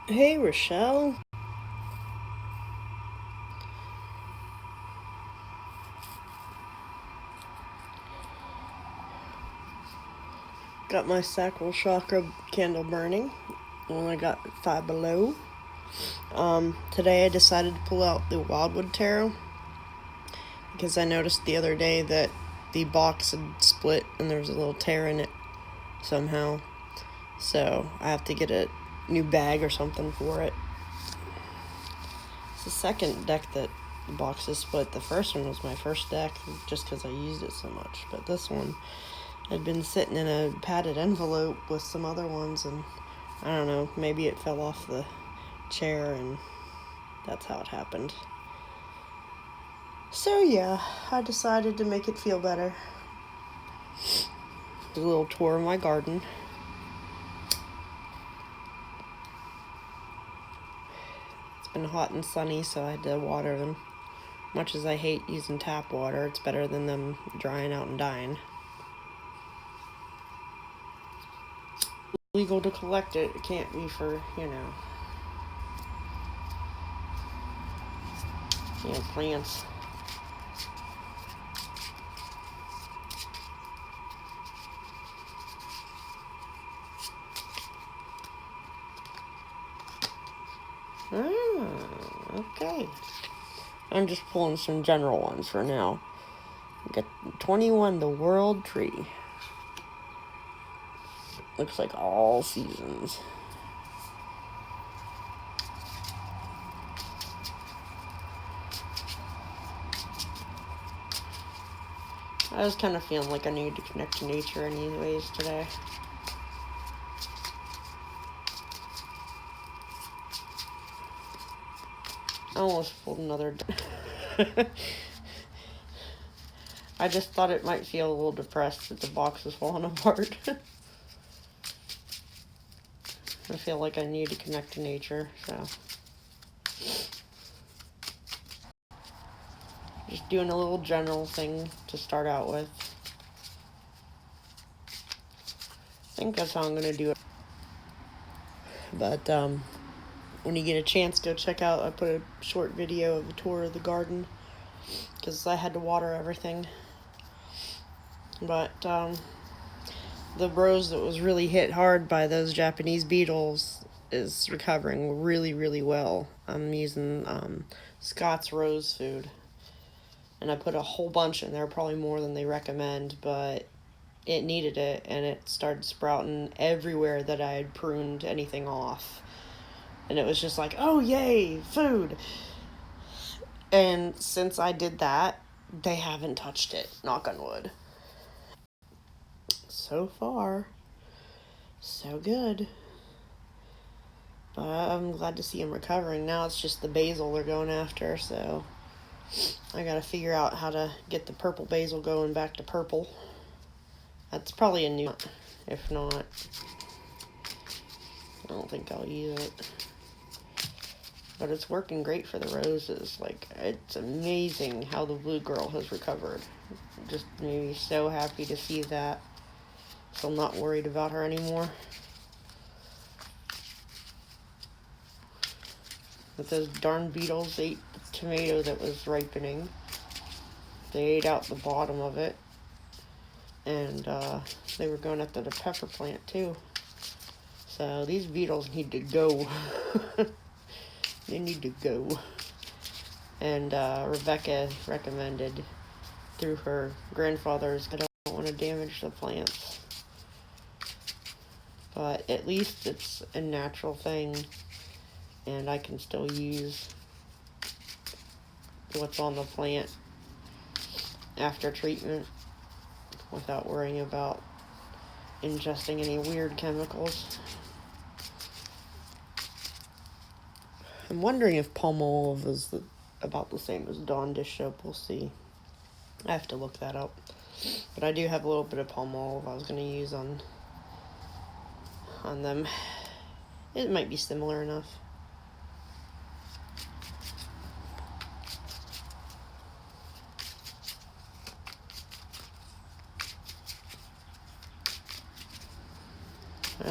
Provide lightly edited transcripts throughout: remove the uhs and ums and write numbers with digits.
Hey, Rochelle. Got my sacral chakra candle burning. Only got Five Below. Today I decided to pull out the Wildwood Tarot because I noticed the other day that the box had split and there was a little tear in it somehow. So I have to get a new bag or something for it. It's the second deck that the box is split. The first one was my first deck just because I used it so much. But this one had been sitting in a padded envelope with some other ones, and I don't know, maybe it fell off the chair and that's how it happened. So yeah, I decided to make it feel better. A little tour of my garden. It's been hot and sunny, so I had to water them. Much as I hate using tap water, it's better than them drying out and dying. Legal to collect it. It can't be for, plants. Okay. I'm just pulling some general ones for now. Got 21, the World Tree. Looks like all seasons. I was kind of feeling like I needed to connect to nature anyways today. I almost pulled another. I just thought it might feel a little depressed that the box is falling apart. I feel like I need to connect to nature, so. Just doing a little general thing to start out with. I think that's how I'm going to do it. But, when you get a chance, go check out, I put a short video of a tour of the garden, because I had to water everything. But, the rose that was really hit hard by those Japanese beetles is recovering really, really well. I'm using Scott's rose food. And I put a whole bunch in there, probably more than they recommend, but it needed it, and it started sprouting everywhere that I had pruned anything off. And it was just like, oh, yay, food. And since I did that, they haven't touched it, knock on wood. So far, so good. But I'm glad to see them recovering. Now it's just the basil they're going after, so I gotta figure out how to get the purple basil going back to purple. That's probably a new, if not, I don't think I'll use it. But it's working great for the roses. Like, it's amazing how the blue girl has recovered. Just made me so happy to see that. So I'm not worried about her anymore. But those darn beetles ate the tomato that was ripening. They ate out the bottom of it. And they were going after the pepper plant too. So these beetles need to go. They need to go. And Rebecca recommended through her grandfather's, I don't want to damage the plants. But at least it's a natural thing, and I can still use what's on the plant after treatment without worrying about ingesting any weird chemicals. I'm wondering if palmolive is about the same as Dawn dish soap. We'll see. I have to look that up. But I do have a little bit of palmolive I was going to use on them. It might be similar enough.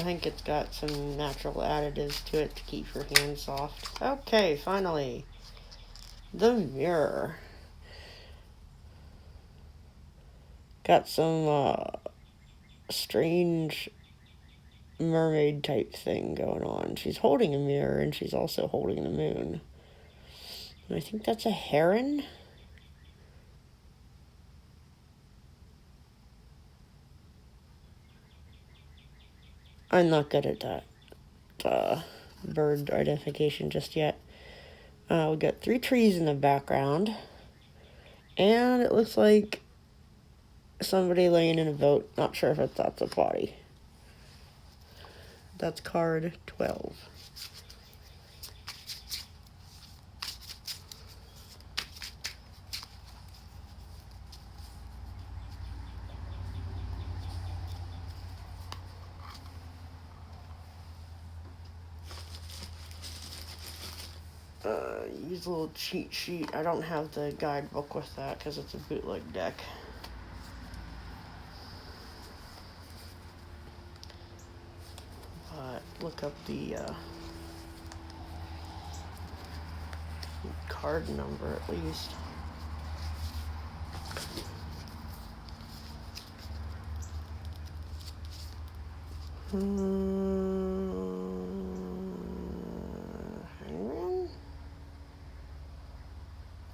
think it's got some natural additives to it to keep your hands soft. Okay, finally. The mirror. Got some strange mermaid type thing going on. She's holding a mirror and she's also holding the moon. And I think that's a heron. I'm not good at that bird identification just yet. We got 3 trees in the background. And it looks like somebody laying in a boat. Not sure if that's a body. That's card 12. Use a little cheat sheet. I don't have the guidebook with that because it's a bootleg deck. But look up the card number at least. Hangman?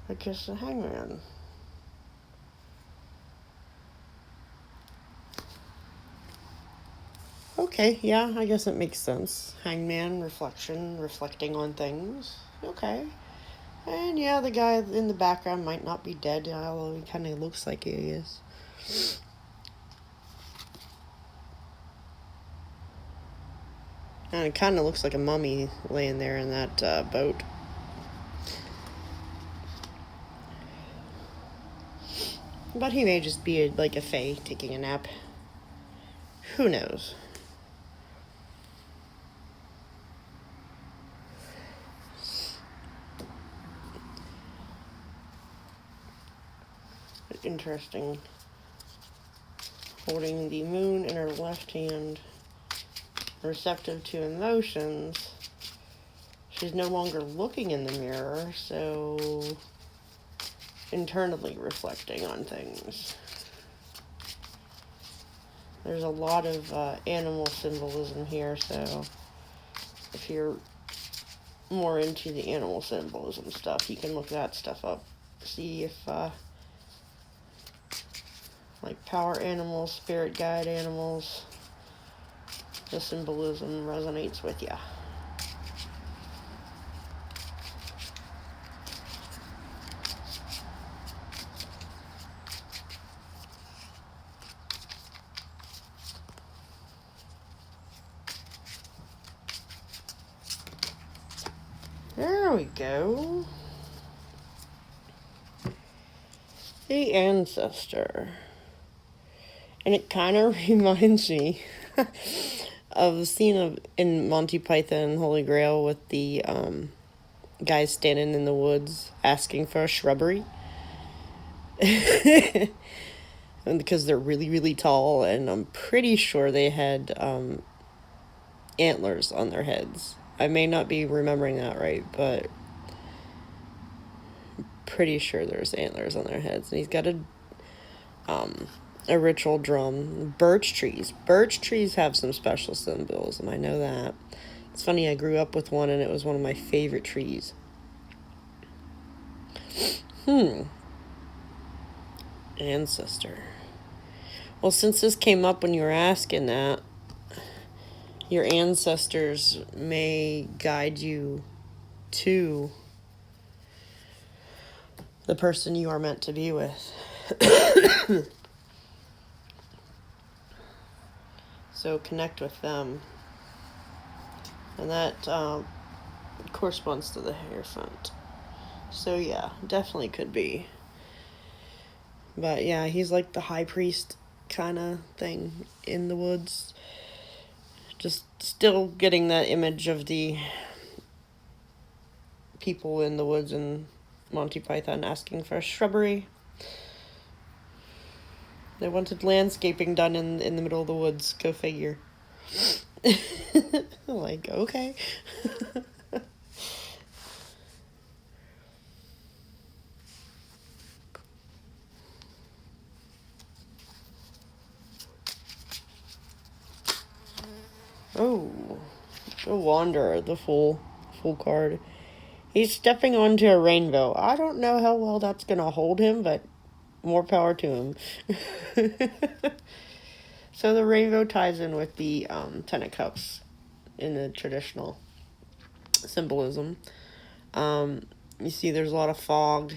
I guess the hangman. Okay, yeah, I guess it makes sense. Hangman, reflection, reflecting on things. Okay. And yeah, the guy in the background might not be dead, although he kind of looks like he is. And it kind of looks like a mummy laying there in that boat. But he may just be like a fae taking a nap. Who knows? Interesting. Holding the moon in her left hand, receptive to emotions. She's no longer looking in the mirror, so internally reflecting on things. There's a lot of animal symbolism here, so if you're more into the animal symbolism stuff, you can look that stuff up. See if like power animals, spirit guide animals, the symbolism resonates with ya. There we go. The ancestor. And it kind of reminds me of a scene in Monty Python and Holy Grail with the guys standing in the woods asking for a shrubbery. And because they're really, really tall, and I'm pretty sure they had antlers on their heads. I may not be remembering that right, but pretty sure there's antlers on their heads. And he's got a ritual drum. Birch trees. Birch trees have some special symbolism. I know that. It's funny, I grew up with one, and it was one of my favorite trees. Ancestor. Well, since this came up when you were asking that, your ancestors may guide you to the person you are meant to be with. So connect with them. And that corresponds to the Hierophant. So yeah, definitely could be. But yeah, he's like the high priest kind of thing in the woods. Just still getting that image of the people in the woods in Monty Python asking for a shrubbery. They wanted landscaping done in the middle of the woods. Go figure. Like, okay. Oh, the Wanderer, the full card. He's stepping onto a rainbow. I don't know how well that's gonna hold him, but more power to him. So the rainbow ties in with the Ten of Cups in the traditional symbolism. You see there's a lot of fog.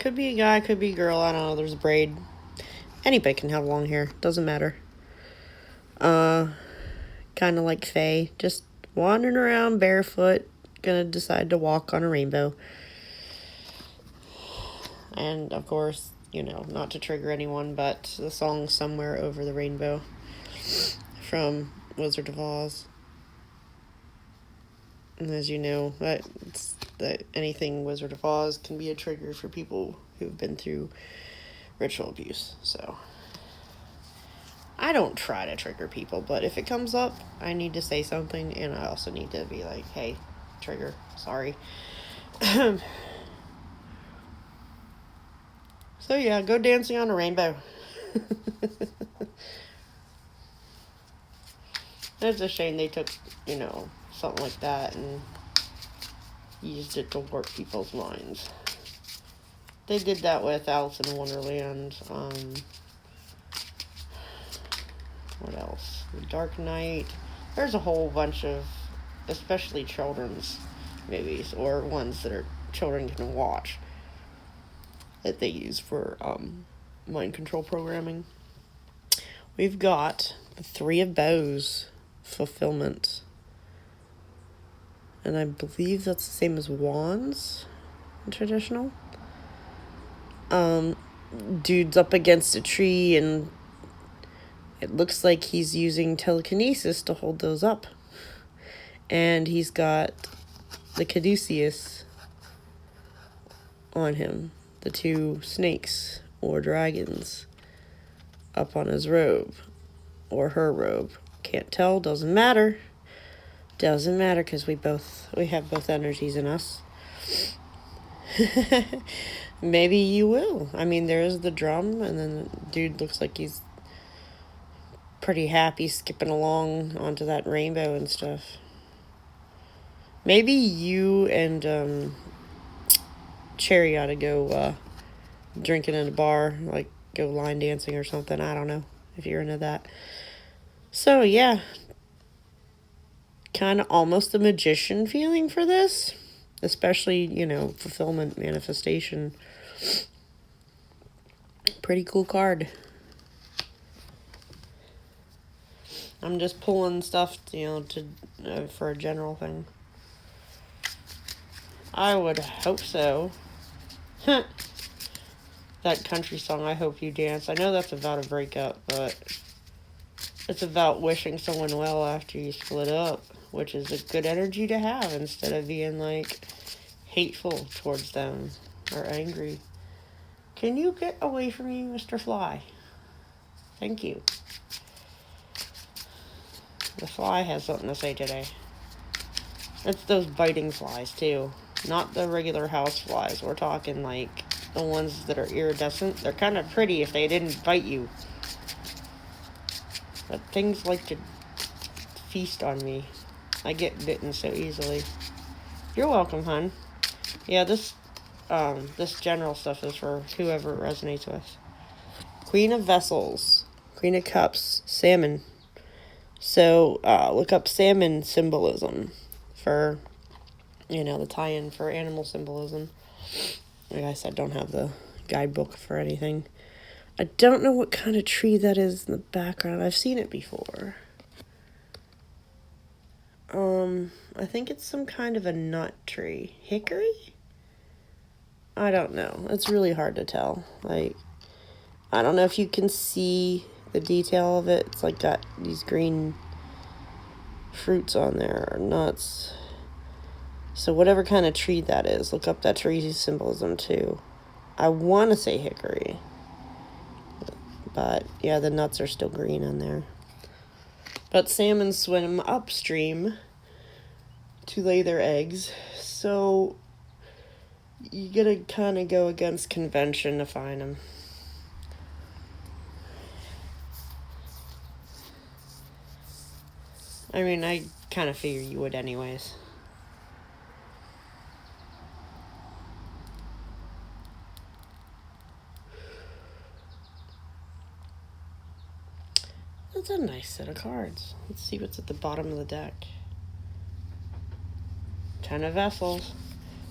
Could be a guy, could be a girl, I don't know. There's a braid. Anybody can have long hair. Doesn't matter. Kind of like Faye. Just wandering around barefoot. Gonna decide to walk on a rainbow. And, of course, you know, not to trigger anyone, but the song Somewhere Over the Rainbow from Wizard of Oz. And as you know, that anything Wizard of Oz can be a trigger for people who've been through ritual abuse. So I don't try to trigger people, but if it comes up, I need to say something, and I also need to be like, hey, trigger, sorry. So yeah, go dancing on a rainbow. It's a shame they took, you know, something like that and used it to warp people's minds. They did that with Alice in Wonderland. What else? The Dark Knight. There's a whole bunch of, especially children's movies, or ones that are children can watch, that they use for mind control programming. We've got the Three of Bows fulfillment. And I believe that's the same as wands in traditional. Dude's up against a tree, and it looks like he's using telekinesis to hold those up. And he's got the caduceus on him, the two snakes or dragons up on his robe or her robe. Can't tell, doesn't matter. Doesn't matter, because we have both energies in us. Maybe you will. I mean, there is the drum, and then the dude looks like he's pretty happy skipping along onto that rainbow and stuff. Maybe you and Cherry ought to go drinking in a bar, like go line dancing or something. I don't know if you're into that. So yeah, kind of almost a magician feeling for this, especially, you know, fulfillment, manifestation. Pretty cool card. I'm just pulling stuff, you know, to for a general thing. I would hope so. That country song, I Hope You Dance. I know that's about a breakup, but it's about wishing someone well after you split up, which is a good energy to have instead of being, like, hateful towards them or angry. Can you get away from me, Mr. Fly? Thank you. The fly has something to say today. It's those biting flies, too. Not the regular house flies. We're talking, like, the ones that are iridescent. They're kind of pretty if they didn't bite you. But things like to feast on me. I get bitten so easily. You're welcome, hon. Yeah, this general stuff is for whoever it resonates with. Queen of Vessels. Queen of Cups. Salmon. So, look up salmon symbolism for, you know, the tie-in for animal symbolism. Like I said, don't have the guidebook for anything. I don't know what kind of tree that is in the background. I've seen it before. I think it's some kind of a nut tree. Hickory? I don't know. It's really hard to tell. Like, I don't know if you can see the detail of it. It's like got these green fruits on there, or nuts. So whatever kind of tree that is, look up that tree symbolism too. I want to say hickory. But yeah, the nuts are still green in there. But salmon swim upstream to lay their eggs, so you gotta kind of go against convention to find them. I mean, I kind of figure you would anyways. That's a nice set of cards. Let's see what's at the bottom of the deck. 10 of Vessels,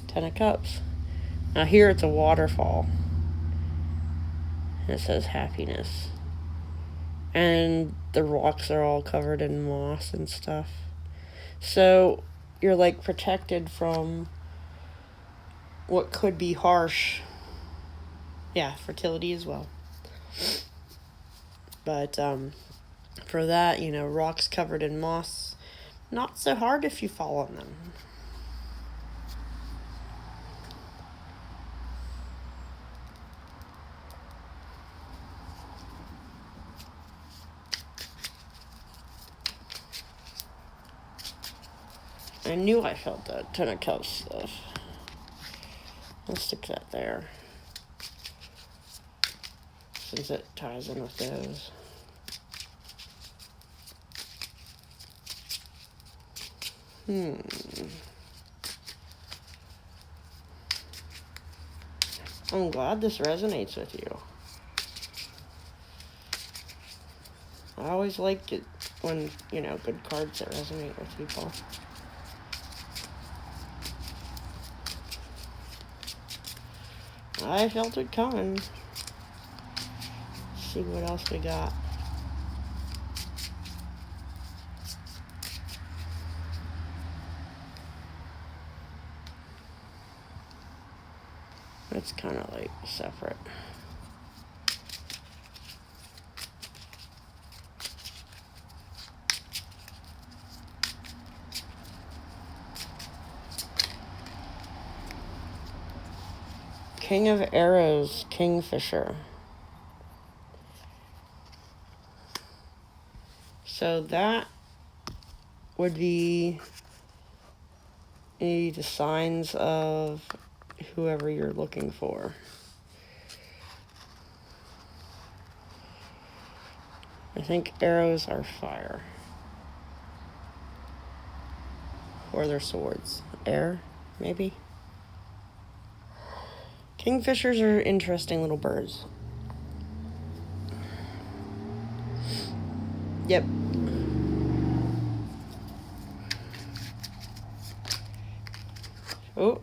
10 of Cups. Now here it's a waterfall. It says happiness. And the rocks are all covered in moss and stuff. So you're like protected from what could be harsh. Yeah, fertility as well. But for that, you know, rocks covered in moss, not so hard if you fall on them. I knew I felt that 10 of Cups stuff. I'll stick that there, since it ties in with those. I'm glad this resonates with you. I always like it when, you know, good cards that resonate with people. I felt it coming. Let's see what else we got. It's kind of like separate. King of Arrows, Kingfisher. So that would be the signs of whoever you're looking for. I think arrows are fire. Or they're swords. Air, maybe? Kingfishers are interesting little birds. Yep. Oh.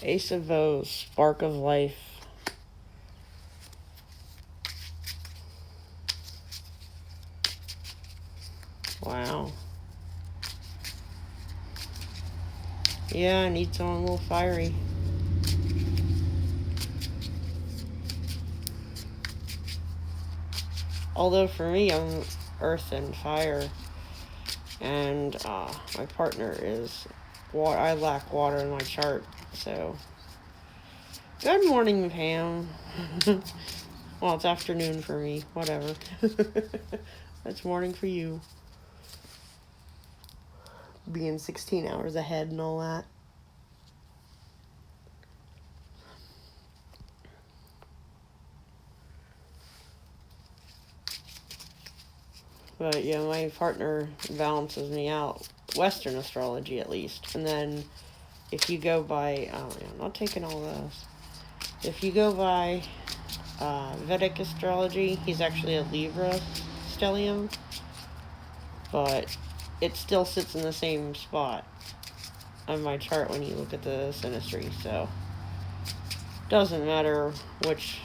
Ace of O's, Spark of Life. Wow. Yeah, I need someone a little fiery. Although for me, I'm earth and fire. And my partner is water. I lack water in my chart, so. Good morning, Pam. Well, it's afternoon for me. Whatever. It's morning for you. Being 16 hours ahead and all that. But yeah, my partner balances me out. Western astrology, at least. And then if you go by, I'm not taking all those. If you go by Vedic astrology, he's actually a Libra stellium. But it still sits in the same spot on my chart when you look at the synastry. So doesn't matter which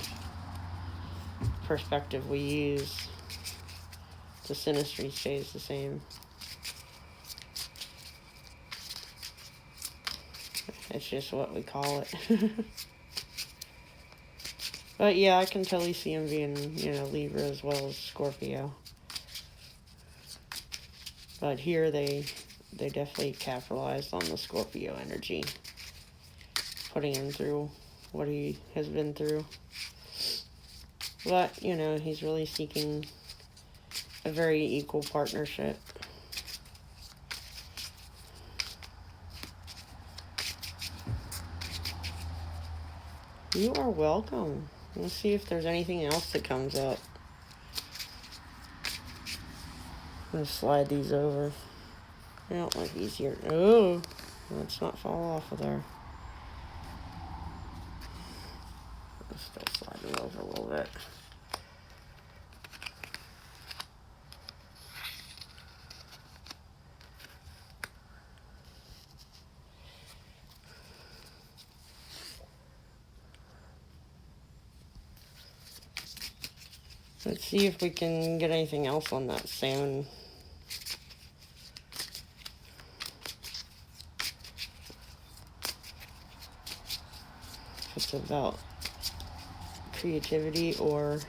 perspective we use. The synastry stays the same. It's just what we call it. But yeah, I can totally see him being, you know, Libra as well as Scorpio. But here they definitely capitalized on the Scorpio energy, putting him through what he has been through. But, you know, he's really seeking a very equal partnership. You are welcome. Let's see if there's anything else that comes up. I'm going to slide these over. I don't like these here. Oh, let's not fall off of there. Let's still slide them over a little bit. Let's see if we can get anything else on that salmon. If it's about creativity or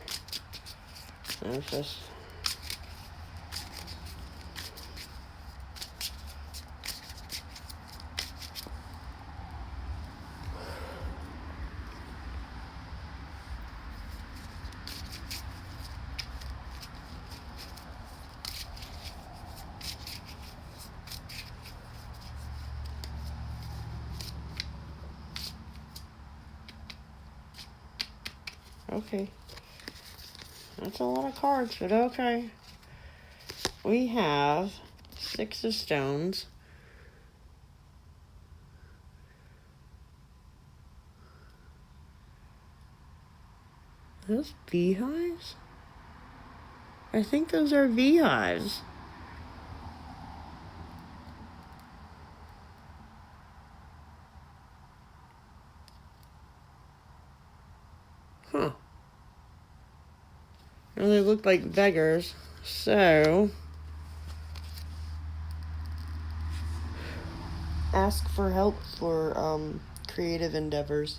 just okay. That's a lot of cards, but okay. We have 6 of stones. Are those beehives? I think those are beehives. Huh. Well, they look like beggars, so ask for help for creative endeavors.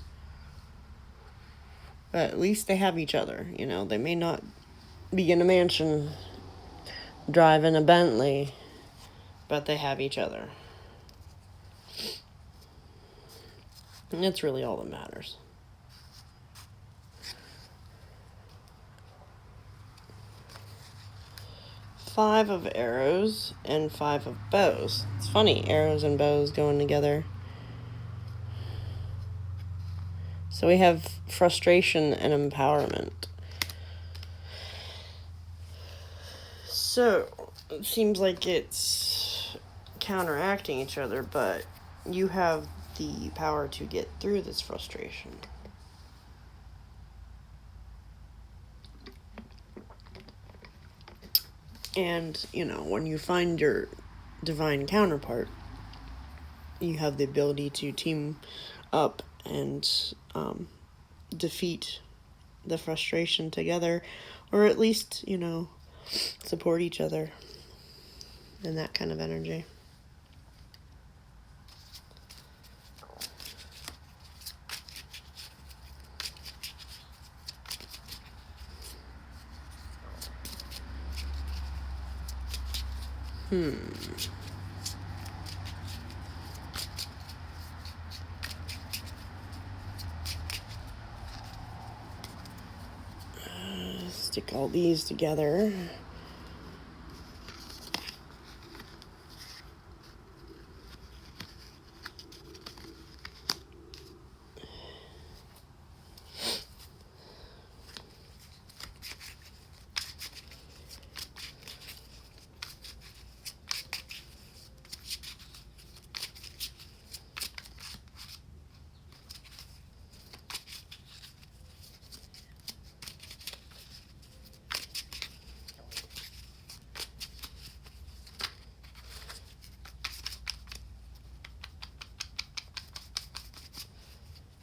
But at least they have each other, you know. They may not be in a mansion driving a Bentley, but they have each other. And that's really all that matters. Five of arrows and 5 of bows. It's funny, arrows and bows going together. So we have frustration and empowerment. So it seems like it's counteracting each other, but you have the power to get through this frustration. And, you know, when you find your divine counterpart, you have the ability to team up and defeat the frustration together, or at least, you know, support each other in that kind of energy. Stick all these together.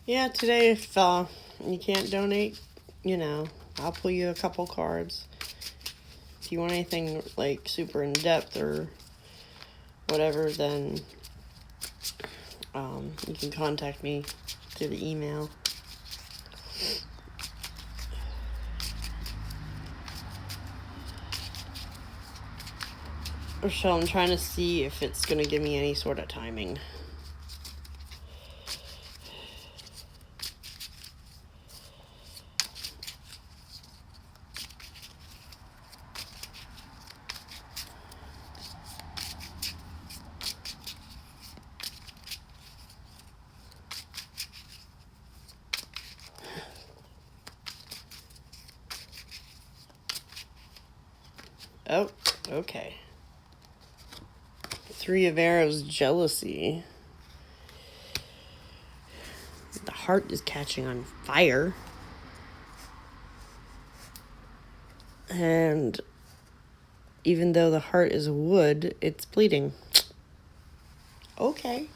Yeah, today if you can't donate, you know, I'll pull you a couple cards. If you want anything like super in depth or whatever, then you can contact me through the email. So I'm trying to see if it's going to give me any sort of timing. Oh, okay. Three of Arrows, jealousy. The heart is catching on fire. And even though the heart is wood, it's bleeding. Okay.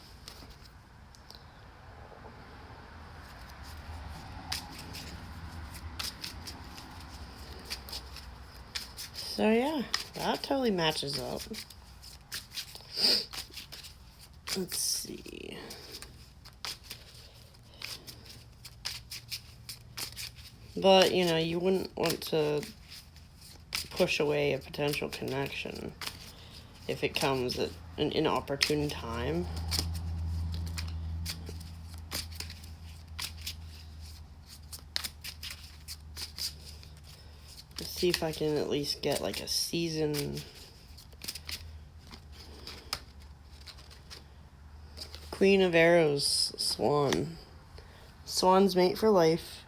So yeah, that totally matches up. Let's see. But, you know, you wouldn't want to push away a potential connection if it comes at an inopportune time. Let's see if I can at least get like a season. Queen of Arrows, Swan. Swan's mate for life.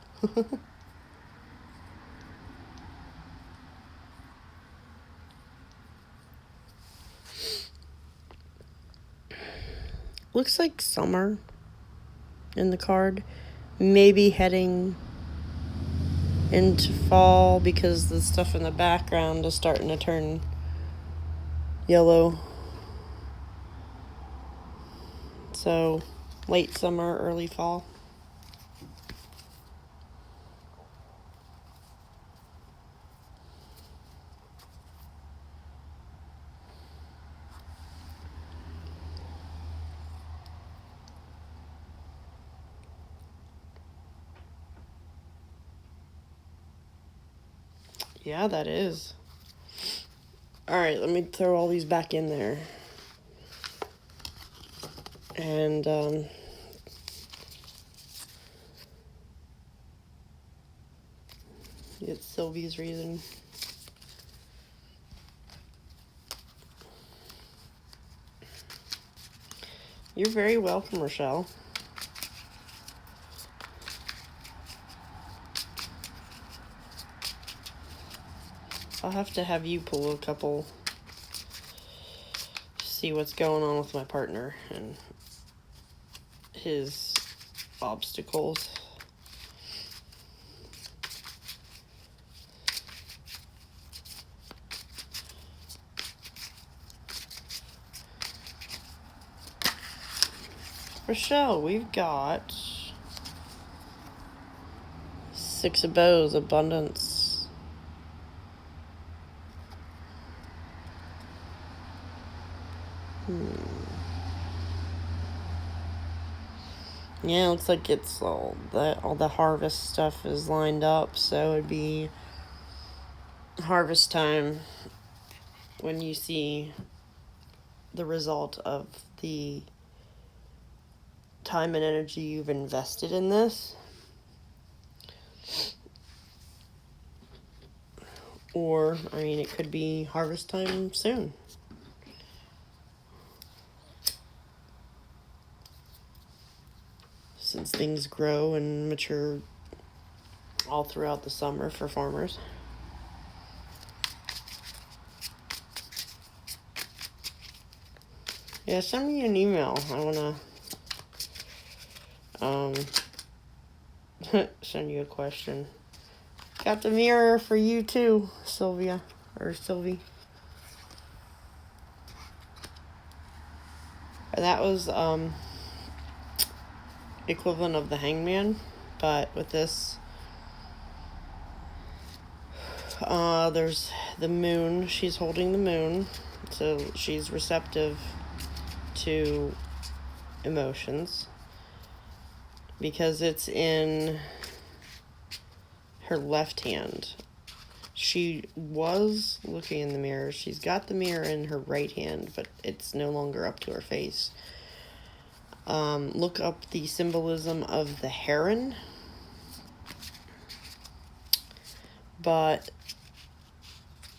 Looks like summer in the card. Maybe heading into fall because the stuff in the background is starting to turn yellow. So, late summer, early fall. Yeah, that is. Alright, let me throw all these back in there. And, get Sylvie's reason. You're very welcome, Rochelle. I'll have to have you pull a couple, see what's going on with my partner and his obstacles. Rochelle, we've got Six of Bows, abundance. Yeah, looks like it's all the harvest stuff is lined up, so it'd be harvest time when you see the result of the time and energy you've invested in this. Or, I mean, it could be harvest time soon. Since things grow and mature all throughout the summer for farmers. Yeah, send me an email. I wanna send you a question. Got the mirror for you too, Sylvia or Sylvie. That was equivalent of the Hangman, but with this, there's the moon. She's holding the moon, so she's receptive to emotions because it's in her left hand. She was looking in the mirror. She's got the mirror in her right hand, but it's no longer up to her face. Look up the symbolism of the heron. But,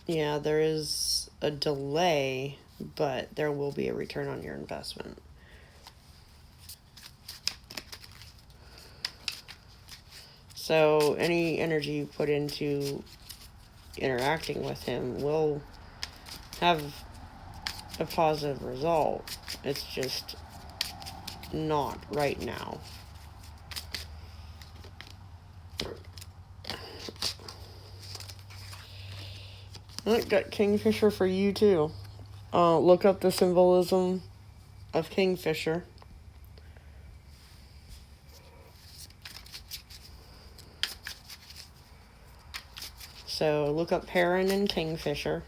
yeah, there is a delay, but there will be a return on your investment. So, any energy you put into interacting with him will have a positive result. It's just not right now. I got Kingfisher for you too. Look up the symbolism of Kingfisher. So look up Heron and Kingfisher.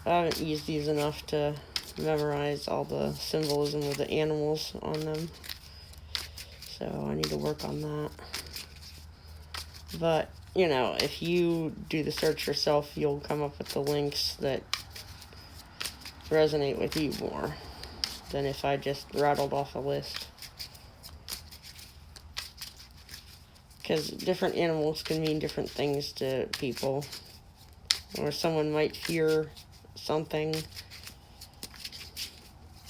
I haven't used these enough to memorize all the symbolism of the animals on them. So I need to work on that. But, you know, if you do the search yourself, you'll come up with the links that resonate with you more than if I just rattled off a list. Because different animals can mean different things to people. Or someone might fear something,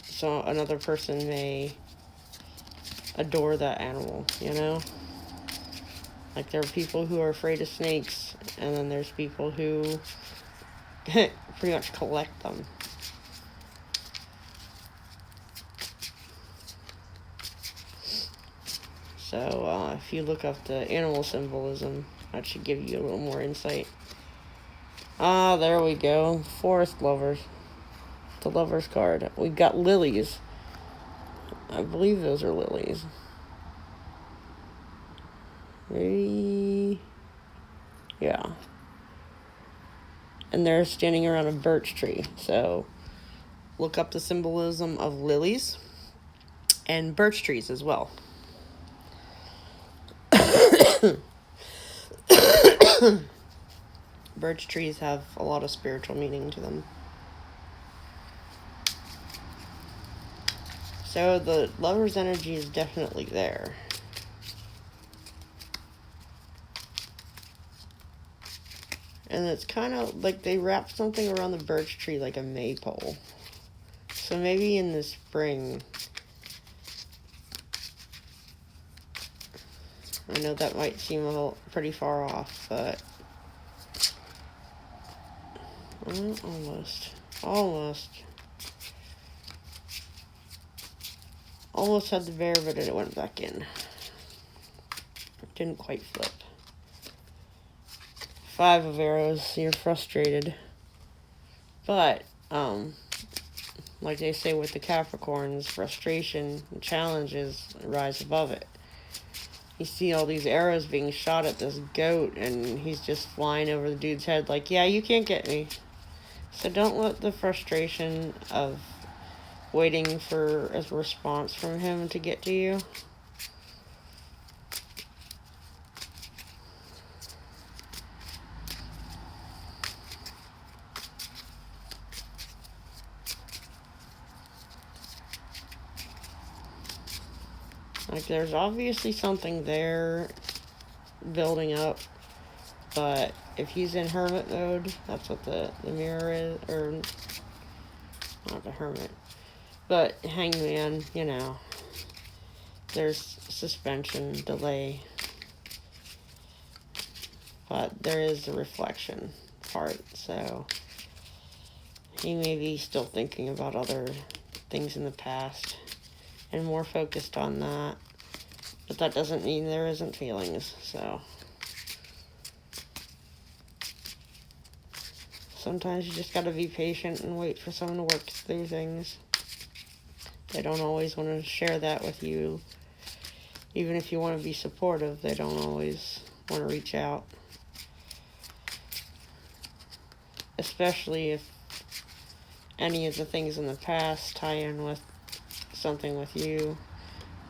so another person may adore that animal, you know? Like, there are people who are afraid of snakes, and then there's people who pretty much collect them. So, if you look up the animal symbolism, that should give you a little more insight. Ah, there we go. Forest lovers. The lovers card. We got lilies. I believe those are lilies. Maybe. Yeah. And they're standing around a birch tree. So, look up the symbolism of lilies and birch trees as well. Birch trees have a lot of spiritual meaning to them. So the lover's energy is definitely there. And it's kind of like they wrap something around the birch tree like a maypole. So maybe in the spring. I know that might seem a little pretty far off, but almost had the bear, but it went back in. Didn't quite flip. 5 of arrows. You're frustrated, but like they say with the Capricorns, frustration and challenges rise above it. You see all these arrows being shot at this goat, and he's just flying over the dude's head like, yeah, you can't get me. So don't let the frustration of waiting for a response from him to get to you. Like, there's obviously something there building up, but if he's in hermit mode, that's what the mirror is, or not the hermit, but hangman, you know, there's suspension, delay, but there is a reflection part, so he may be still thinking about other things in the past and more focused on that, but that doesn't mean there isn't feelings, so sometimes you just gotta be patient and wait for someone to work through things. They don't always want to share that with you. Even if you want to be supportive, they don't always want to reach out. Especially if any of the things in the past tie in with something with you.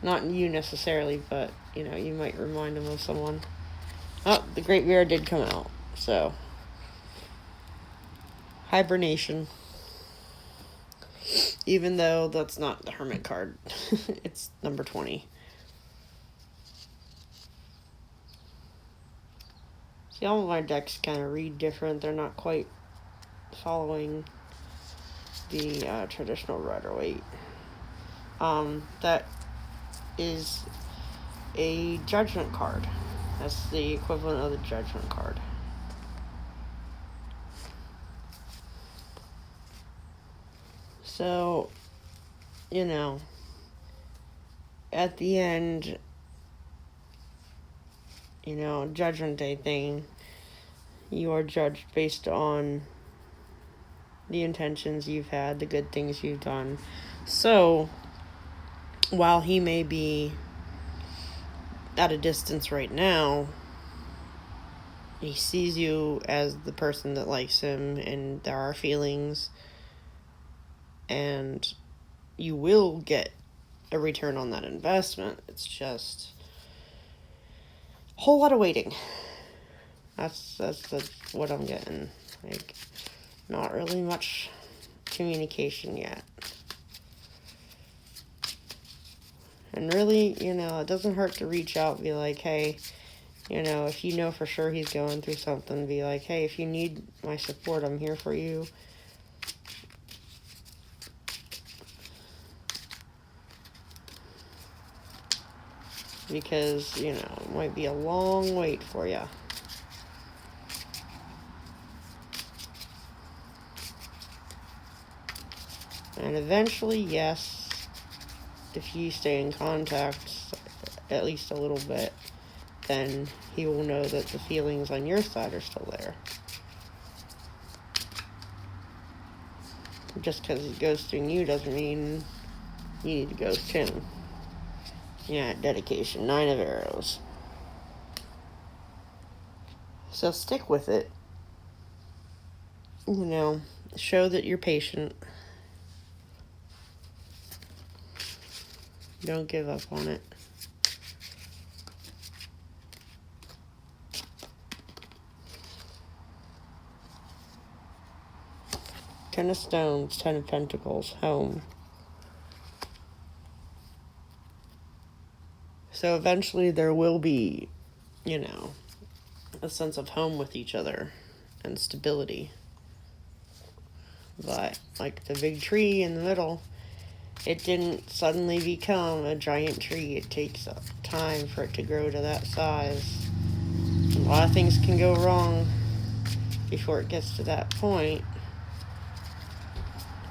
Not you necessarily, but, you know, you might remind them of someone. Oh, the Great Bear did come out, so hibernation. Even though that's not the Hermit card. It's number 20. See, all of my decks kind of read different. They're not quite following the traditional Rider-Waite. That is a judgment card. That's the equivalent of the Judgment card. So, you know, at the end, Judgment Day thing, you are judged based on the intentions you've had, the good things you've done. So, while he may be at a distance right now, he sees you as the person that likes him, and there are feelings, and you will get a return on that investment. It's just a whole lot of waiting. That's what I'm getting. Like, not really much communication yet. And really, it doesn't hurt to reach out and be like, hey, if you know for sure he's going through something, be like, hey, if you need my support, I'm here for you. Because, it might be a long wait for you. And eventually, yes, if you stay in contact at least a little bit, then he will know that the feelings on your side are still there. Just because he's ghosting you doesn't mean you need to ghost him. Yeah, dedication, 9 of arrows. So stick with it. Show that you're patient. Don't give up on it. Ten of Stones, 10 of Pentacles, home. So eventually there will be, a sense of home with each other and stability. But like the big tree in the middle, it didn't suddenly become a giant tree. It takes time for it to grow to that size. A lot of things can go wrong before it gets to that point.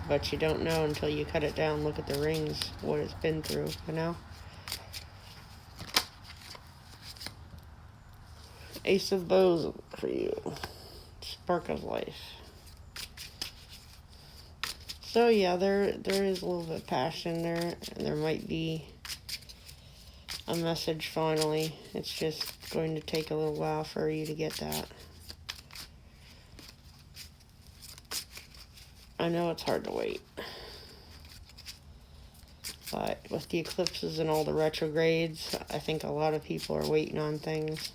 But you don't know until you cut it down, look at the rings, what it's been through, Ace of Bows for you. Spark of life. So yeah, there is a little bit of passion there, and there might be a message finally. It's just going to take a little while for you to get that. I know it's hard to wait. But with the eclipses and all the retrogrades, I think a lot of people are waiting on things.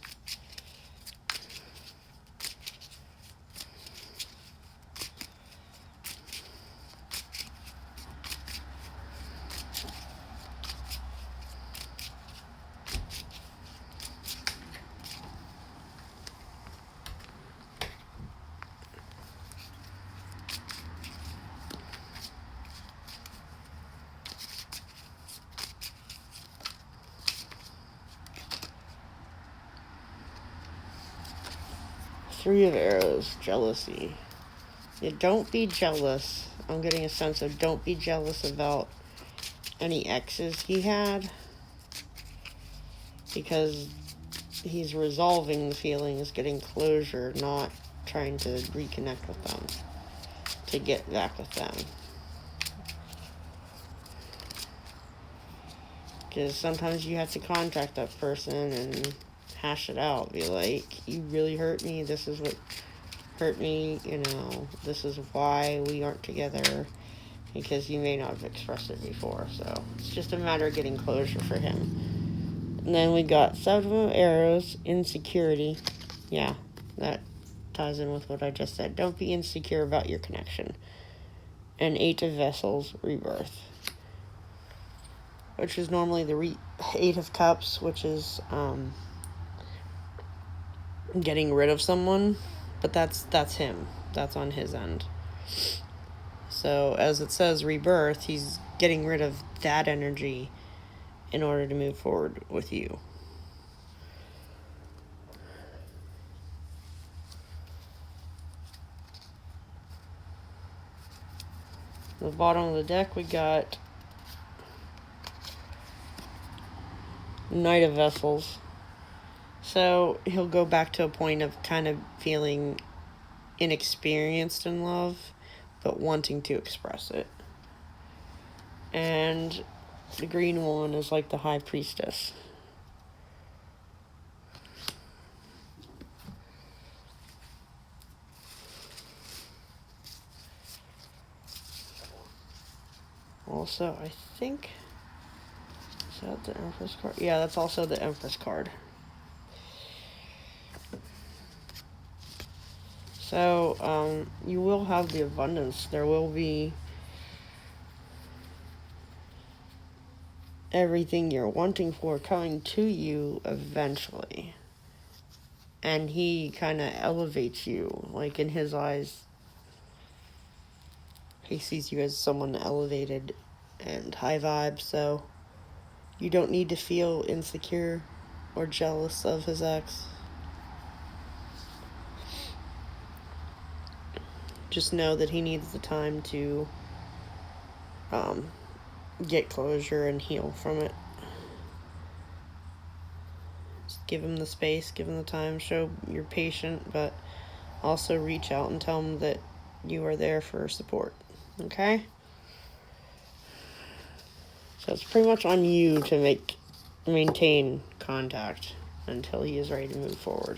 Three of Arrows, jealousy. Yeah, don't be jealous. I'm getting a sense of don't be jealous about any exes he had. Because he's resolving the feelings, getting closure, not trying to reconnect with them. To get back with them. Because sometimes you have to contact that person and hash it out. Be like, you really hurt me. This is what hurt me. This is why we aren't together. Because you may not have expressed it before. So it's just a matter of getting closure for him. And then we got 7 of Arrows, insecurity. Yeah, that ties in with what I just said. Don't be insecure about your connection. And 8 of Vessels, rebirth. Which is normally the 8 of Cups, which is getting rid of someone, but that's him. That's on his end. So as it says, rebirth, he's getting rid of that energy in order to move forward with you. The bottom of the deck, we got Knight of Vessels. So he'll go back to a point of kind of feeling inexperienced in love, but wanting to express it. And the green one is like the High Priestess. Also, I think, is that the Empress card? Yeah, that's also the Empress card. So, you will have the abundance. There will be everything you're wanting for coming to you eventually. And he kind of elevates you. Like, in his eyes, he sees you as someone elevated and high vibe, so you don't need to feel insecure or jealous of his ex. Just know that he needs the time to get closure and heal from it. Just give him the space, give him the time, show you're patient, but also reach out and tell him that you are there for support. Okay? So it's pretty much on you to maintain contact until he is ready to move forward.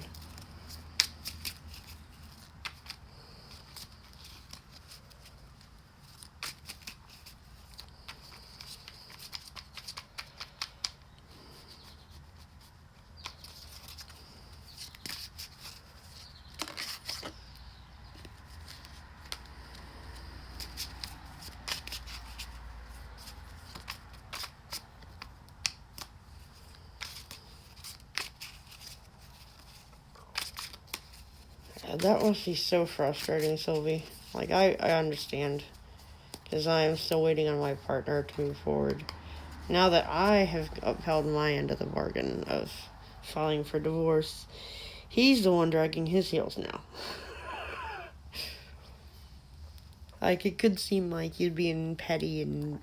That must be so frustrating, Sylvie. Like, I understand. Because I am still waiting on my partner to move forward. Now that I have upheld my end of the bargain of filing for divorce, he's the one dragging his heels now. Like, it could seem like you'd being petty and,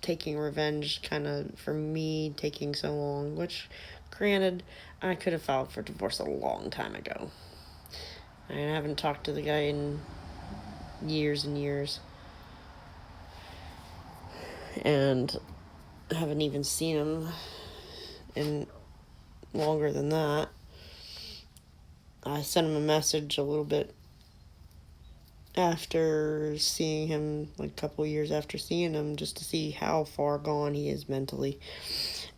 taking revenge kind of for me taking so long, which, granted, I could have filed for divorce a long time ago. I haven't talked to the guy in years and years. And I haven't even seen him in longer than that. I sent him a message a little bit after seeing him, like a couple years after seeing him, just to see how far gone he is mentally.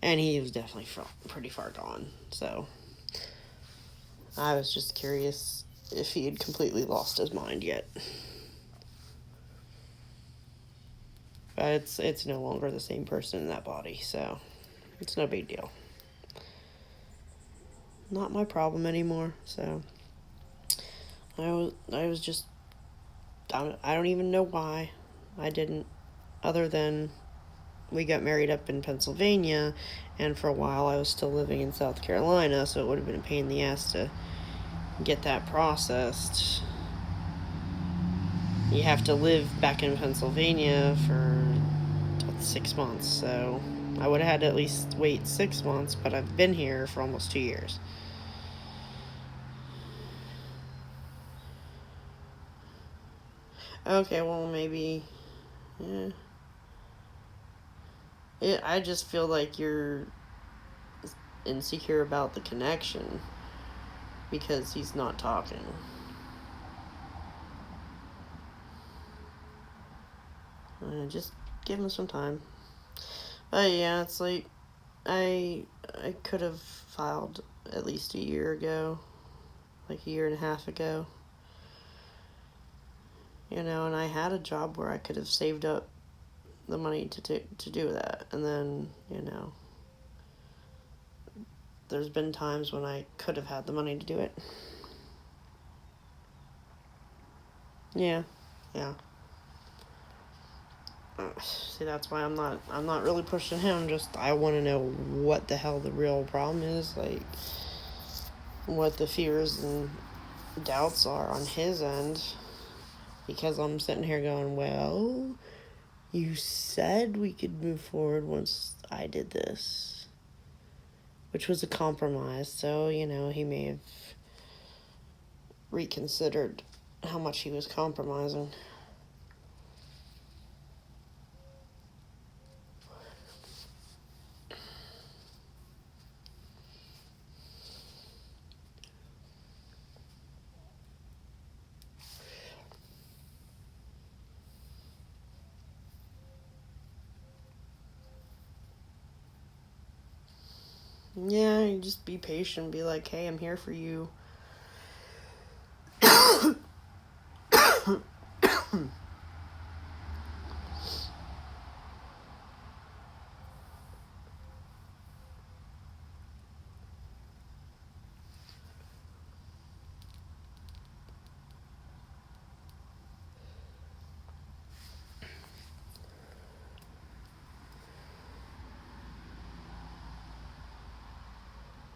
And he was definitely pretty far gone. So I was just curious if he had completely lost his mind yet. But it's no longer the same person in that body, so it's no big deal. Not my problem anymore, so I was just, I don't even know why I didn't, other than we got married up in Pennsylvania, and for a while I was still living in South Carolina, so it would have been a pain in the ass to get that processed. You have to live back in Pennsylvania for 6 months, so I would have had to at least wait 6 months, but I've been here for almost 2 years. Okay, well, maybe, yeah. I just feel like you're insecure about the connection because he's not talking. Just give him some time. But yeah, it's like I could have filed at least a year ago, like a year and a half ago. And I had a job where I could have saved up the money to do that. And then, there's been times when I could have had the money to do it. Yeah. See, that's why I'm not really pushing him. Just, I want to know what the hell the real problem is, like, what the fears and doubts are on his end. Because I'm sitting here going, well, you said we could move forward once I did this. Which was a compromise, so, you know, he may have reconsidered how much he was compromising. Yeah, you just be patient. Be like, hey, I'm here for you.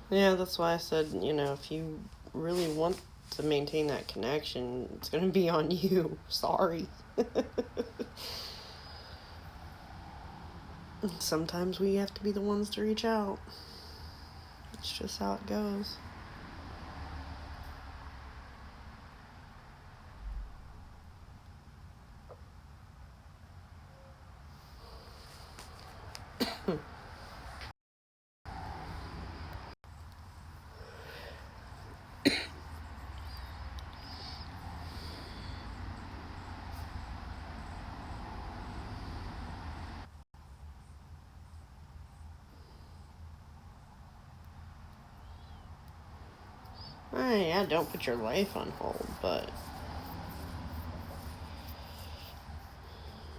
Yeah, that's why I said, you know, if you really want to maintain that connection, it's going to be on you. Sorry. Sometimes we have to be the ones to reach out. It's just how it goes. Yeah, don't put your life on hold, but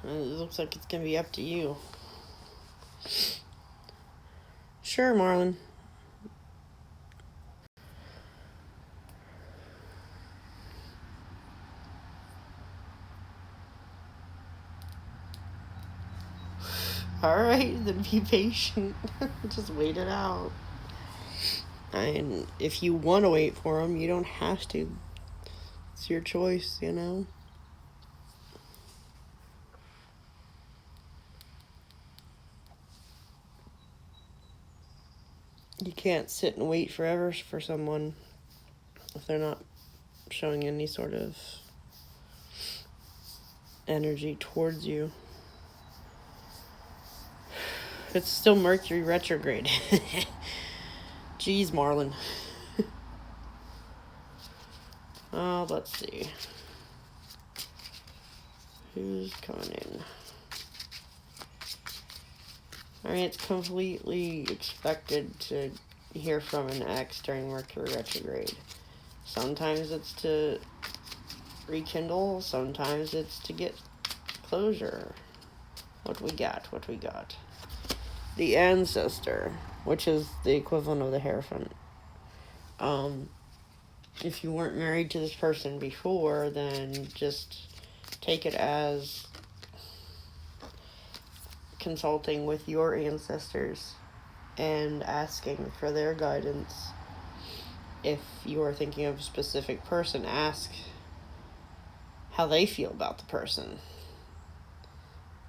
it looks like it's going to be up to you. Sure, Marlon. Alright, then be patient. Just wait it out. And if you want to wait for him, you don't have to. It's your choice, you know? You can't sit and wait forever for someone if they're not showing any sort of energy towards you. It's still Mercury retrograde. Jeez, Marlon. Oh, let's see. Who's coming in? Alright, it's completely expected to hear from an ex during Mercury retrograde. Sometimes it's to rekindle, sometimes it's to get closure. What we got? The ancestor, which is the equivalent of the Hierophant. If you weren't married to this person before, then just take it as consulting with your ancestors and asking for their guidance. If you are thinking of a specific person, ask how they feel about the person,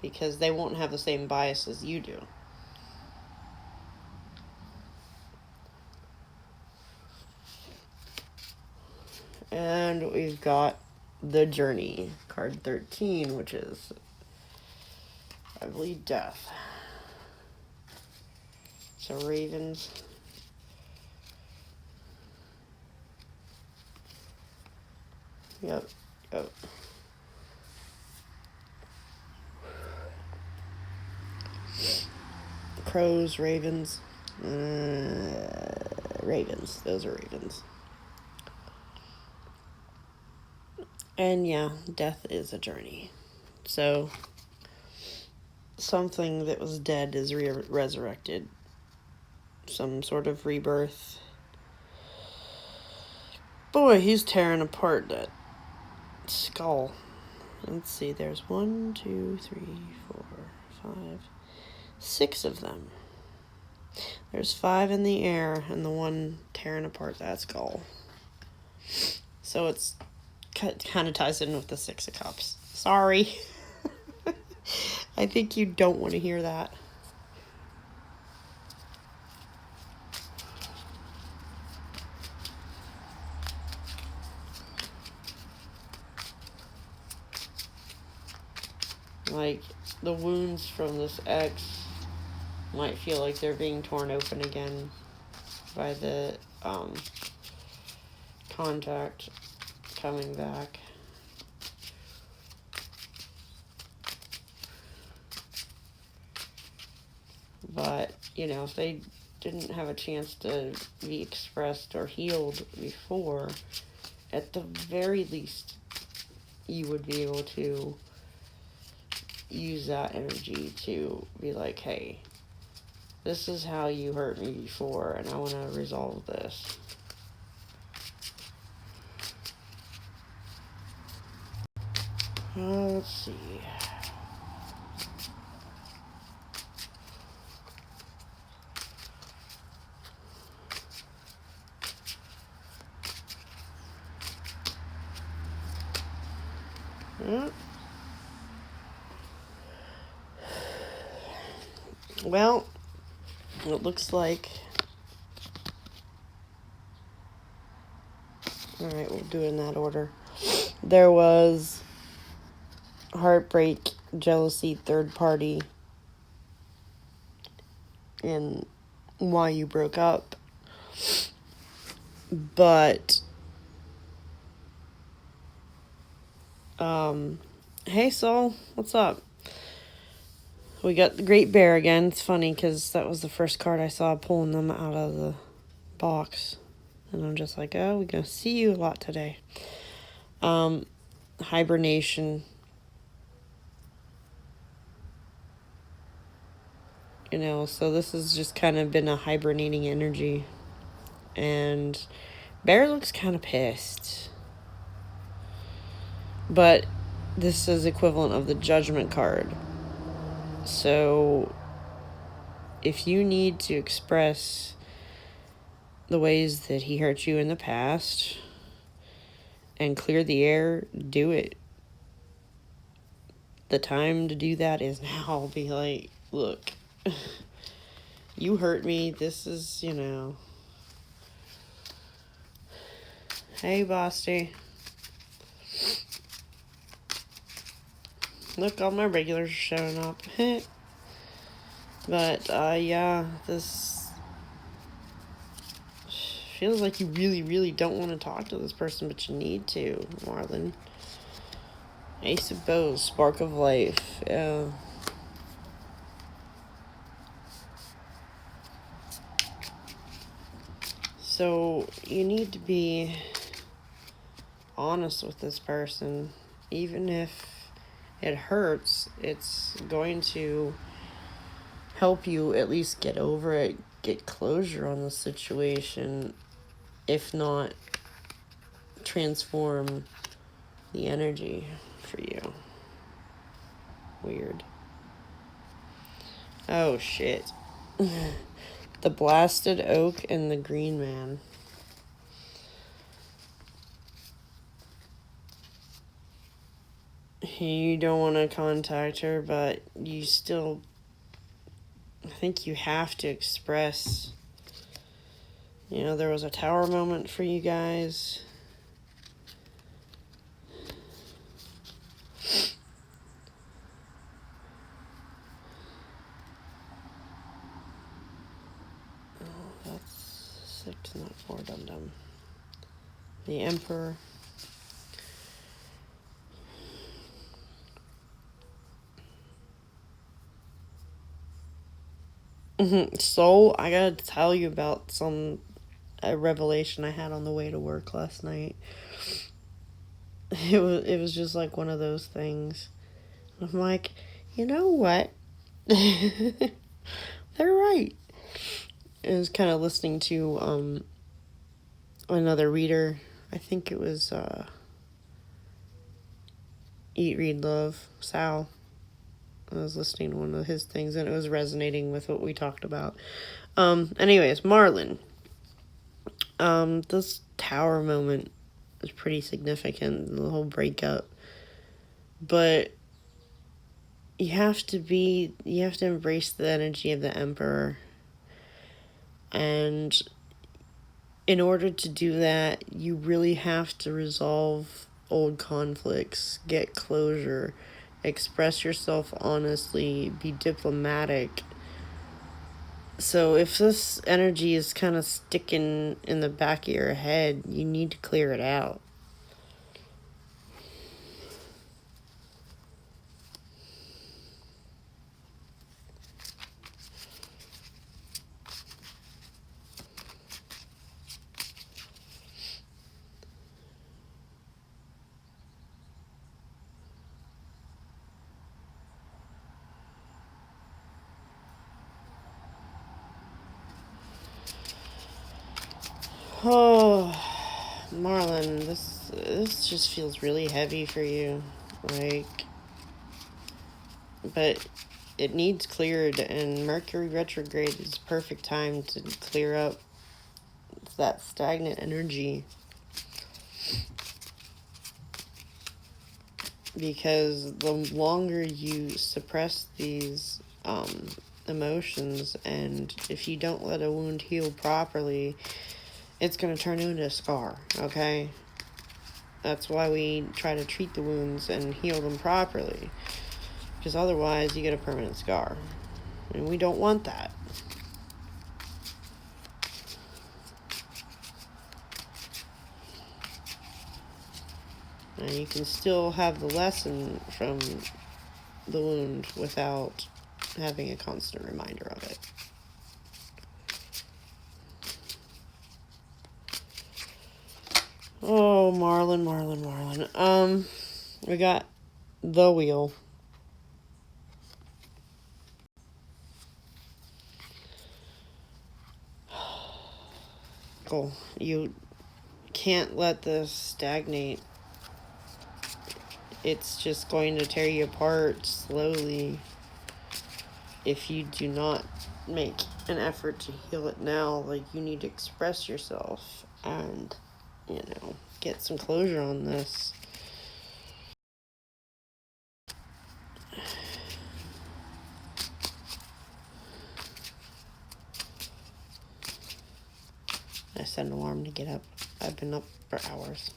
because they won't have the same bias as you do. And we've got the Journey, card 13, which is, I believe, death. So ravens. Yep. Crows, ravens. Ravens. Those are ravens. And yeah, death is a journey. So something that was dead is resurrected. Some sort of rebirth. Boy, he's tearing apart that skull. Let's see, there's 1, 2, 3, 4, 5, 6 of them. There's 5 in the air and the one tearing apart that skull. So it's kind of ties in with the Six of Cups. Sorry. I think you don't want to hear that. Like, the wounds from this ex might feel like they're being torn open again by the contact coming back. But, you know, if they didn't have a chance to be expressed or healed before, at the very least, you would be able to use that energy to be like, hey, this is how you hurt me before, and I want to resolve this. Let's see. Well, it looks like... Alright, we'll do it in that order. There was heartbreak, jealousy, third party, and why you broke up. But, hey Saul, what's up? We got the Great Bear again. It's funny because that was the first card I saw pulling them out of the box. And I'm just like, oh, we're going to see you a lot today. Hibernation. You know, so this has just kind of been a hibernating energy. And Bear looks kind of pissed. But this is equivalent of the Judgment card. So if you need to express the ways that he hurt you in the past and clear the air, do it. The time to do that is now. Be like, look, you hurt me. This is, you know. Hey, Bosty. Look, all my regulars are showing up. But, yeah, this feels like you really, really don't want to talk to this person, but you need to, Marlon. Ace of Bows, Spark of Life, yeah. So, you need to be honest with this person. Even if it hurts, it's going to help you at least get over it, get closure on the situation, if not transform the energy for you. Weird. Oh, shit. The Blasted Oak and the Green Man. You don't want to contact her, but you still... I think you have to express... You know, there was a tower moment for you guys. Oh, that's 6, not 4, dum-dum. The Emperor. So, I gotta tell you about a revelation I had on the way to work last night. It was just like one of those things. I'm like, you know what? They're right. I was kind of listening to another reader. I think it was Eat, Read, Love, Sal. I was listening to one of his things, and it was resonating with what we talked about. Anyways, Marlon. This tower moment was pretty significant, the whole breakup. But you have to embrace the energy of the Emperor. And in order to do that, you really have to resolve old conflicts, get closure, express yourself honestly, be diplomatic. So if this energy is kind of sticking in the back of your head, you need to clear it out. Oh, Marlon, this just feels really heavy for you. But it needs cleared, and Mercury retrograde is a perfect time to clear up that stagnant energy. Because the longer you suppress these emotions, and if you don't let a wound heal properly, it's going to turn into a scar, okay? That's why we try to treat the wounds and heal them properly. Because otherwise, you get a permanent scar. And we don't want that. And you can still have the lesson from the wound without having a constant reminder of it. Oh, Marlon. We got the wheel. Cool. You can't let this stagnate. It's just going to tear you apart slowly if you do not make an effort to heal it now. Like, you need to express yourself and, get some closure on this. I set an alarm to get up. I've been up for hours.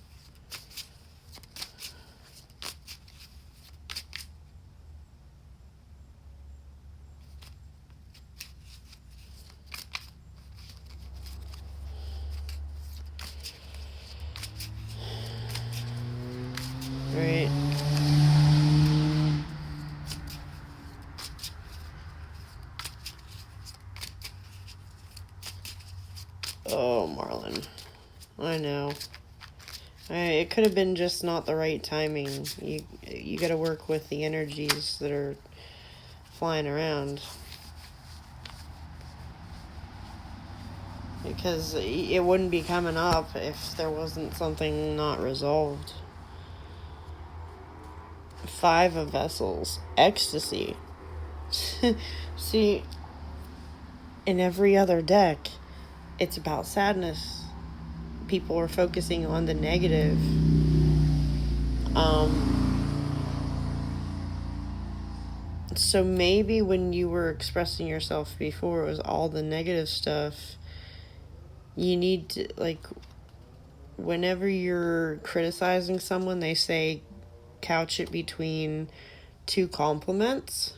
Right. Oh, Marlon. I know. It could have been just not the right timing. You got to work with the energies that are flying around. Because it wouldn't be coming up if there wasn't something not resolved. 5 of Vessels. Ecstasy. See, in every other deck, it's about sadness. People are focusing on the negative. So maybe when you were expressing yourself before, it was all the negative stuff. You need to, whenever you're criticizing someone, they say couch it between 2 compliments.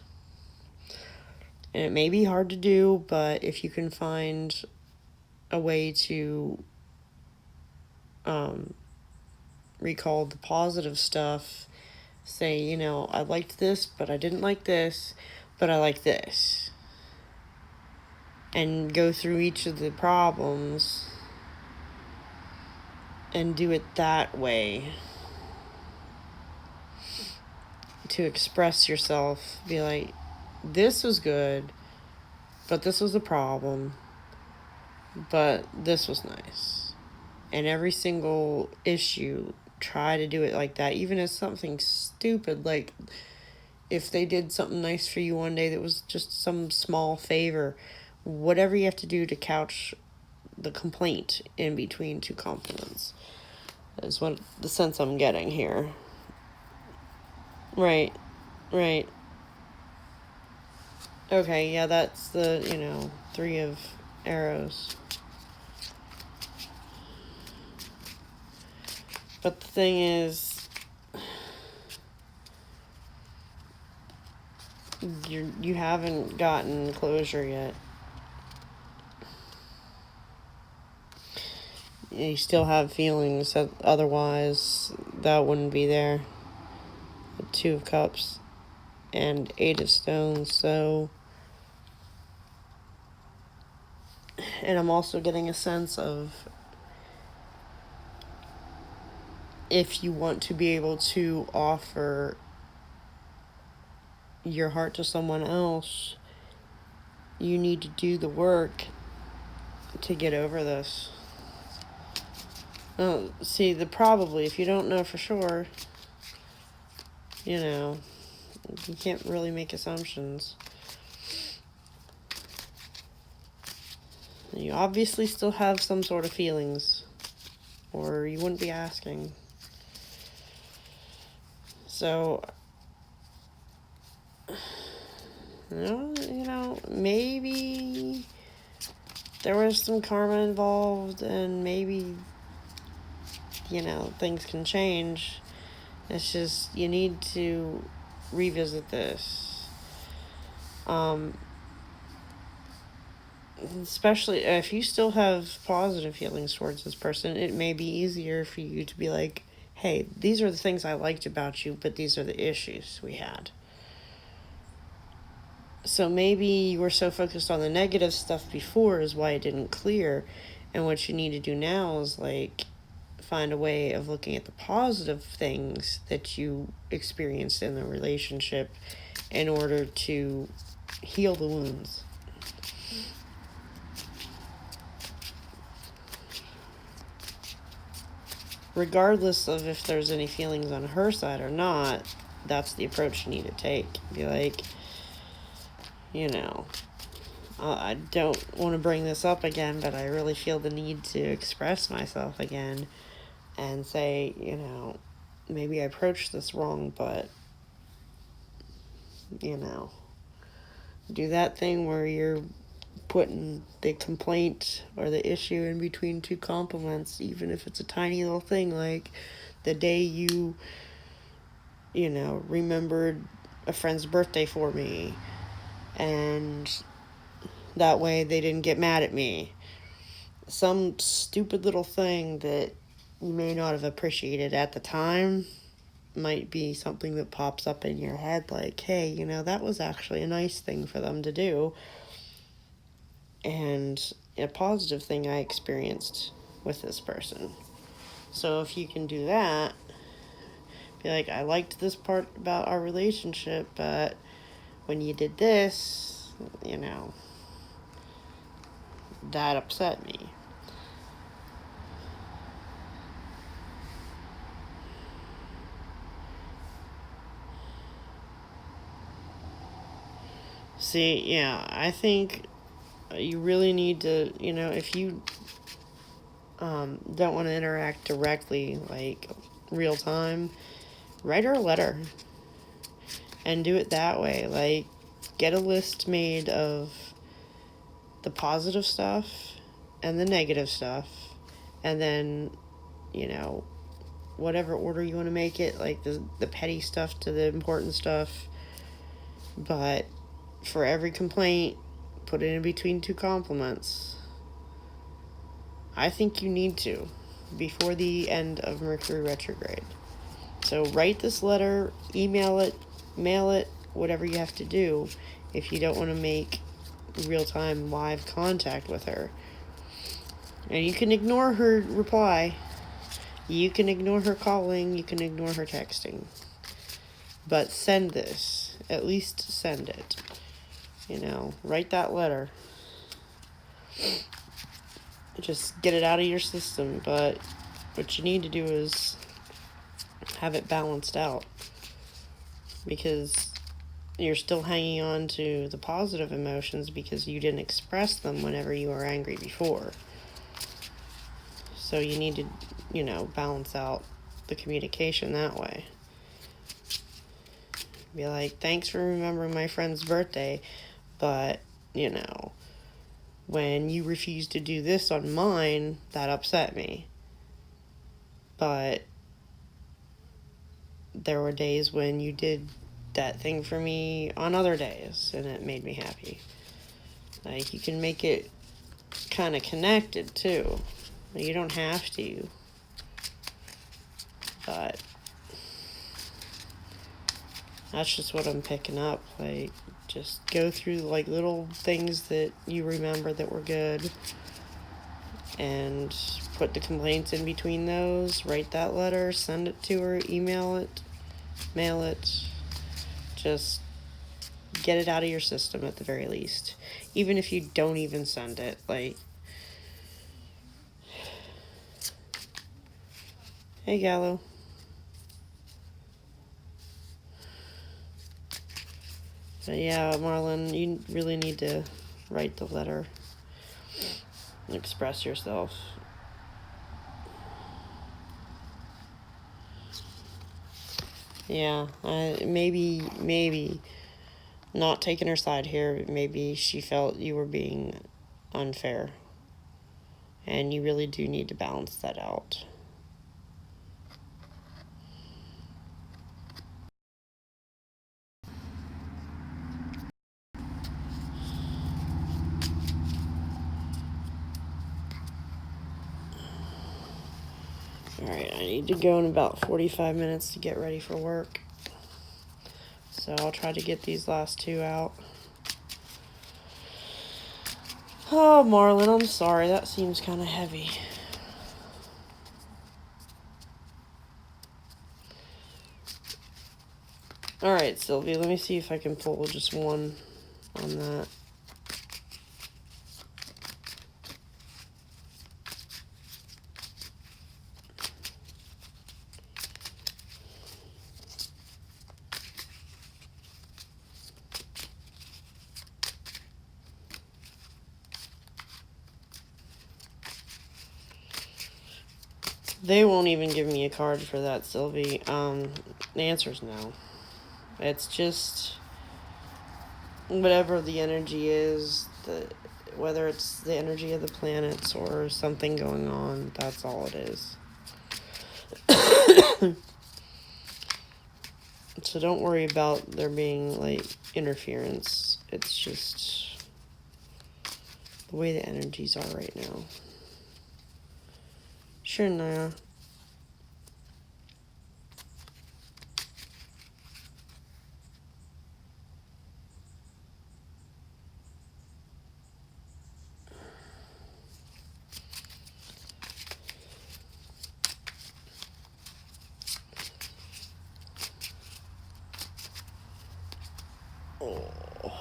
And it may be hard to do, but if you can find a way to recall the positive stuff, say, I liked this, but I didn't like this, but I like this. And go through each of the problems and do it that way. To express yourself, be like, this was good, but this was a problem, but this was nice. And every single issue, try to do it like that, even if something stupid, like if they did something nice for you one day that was just some small favor, whatever you have to do to couch the complaint in between 2 compliments. is what the sense I'm getting here. Right. Okay, yeah, that's the, 3 of arrows. But the thing is, you haven't gotten closure yet. You still have feelings that otherwise that wouldn't be there. The 2 of Cups and 8 of Stones, so... And I'm also getting a sense of if you want to be able to offer your heart to someone else, you need to do the work to get over this. See, if you don't know for sure, you can't really make assumptions. You obviously still have some sort of feelings, or you wouldn't be asking. So, maybe there was some karma involved, and maybe, things can change. It's just, you need to revisit this. Especially if you still have positive feelings towards this person, it may be easier for you to be like, hey, these are the things I liked about you, but these are the issues we had. So maybe you were so focused on the negative stuff before is why it didn't clear. And what you need to do now is find a way of looking at the positive things that you experienced in the relationship in order to heal the wounds. Regardless of if there's any feelings on her side or not, that's the approach you need to take. Be like, I don't want to bring this up again, but I really feel the need to express myself again and say, maybe I approached this wrong, but, do that thing where you're putting the complaint or the issue in between 2 compliments, even if it's a tiny little thing, like the day you remembered a friend's birthday for me, and that way they didn't get mad at me. Some stupid little thing that you may not have appreciated at the time might be something that pops up in your head, like, hey, that was actually a nice thing for them to do. And a positive thing I experienced with this person. So if you can do that, be like, I liked this part about our relationship, but when you did this, that upset me. See, yeah, I think you really need to, if you don't want to interact directly, real time, write her a letter and do it that way. Get a list made of the positive stuff and the negative stuff, and then, whatever order you want to make it, the petty stuff to the important stuff. But for every complaint, put it in between 2 compliments. I think you need to, before the end of Mercury retrograde. So write this letter, email it, mail it, whatever you have to do if you don't want to make real-time live contact with her. And you can ignore her reply. You can ignore her calling. You can ignore her texting. But send this. At least send it. Write that letter. Just get it out of your system. But what you need to do is have it balanced out. Because you're still hanging on to the positive emotions because you didn't express them whenever you were angry before. So you need to, you know, balance out the communication that way. Be like, thanks for remembering my friend's birthday, but, you know, when you refused to do this on mine, that upset me. But there were days when you did that thing for me on other days, and it made me happy. Like, you can make it kind of connected, too. You don't have to. But that's just what I'm picking up. Like, just go through, like, little things that you remember that were good, and put the complaints in between those. Write that letter, send it to her, email it, mail it. Just get it out of your system at the very least. Even if you don't even send it. Like, hey, Gallo. But yeah, Marlon, you really need to write the letter and express yourself. Yeah, maybe not taking her side here, but maybe she felt you were being unfair. And you really do need to balance that out. Alright, I need to go in about 45 minutes to get ready for work. So I'll try to get these last two out. Oh, Marlon, I'm sorry. That seems kind of heavy. Alright, Sylvie, let me see if I can pull just one on that. They won't even give me a card for that, Sylvie. The answer's no. It's just whatever the energy is, whether it's the energy of the planets or something going on, that's all it is. So don't worry about there being, like, interference. It's just the way the energies are right now. Sure, Naya. Oh.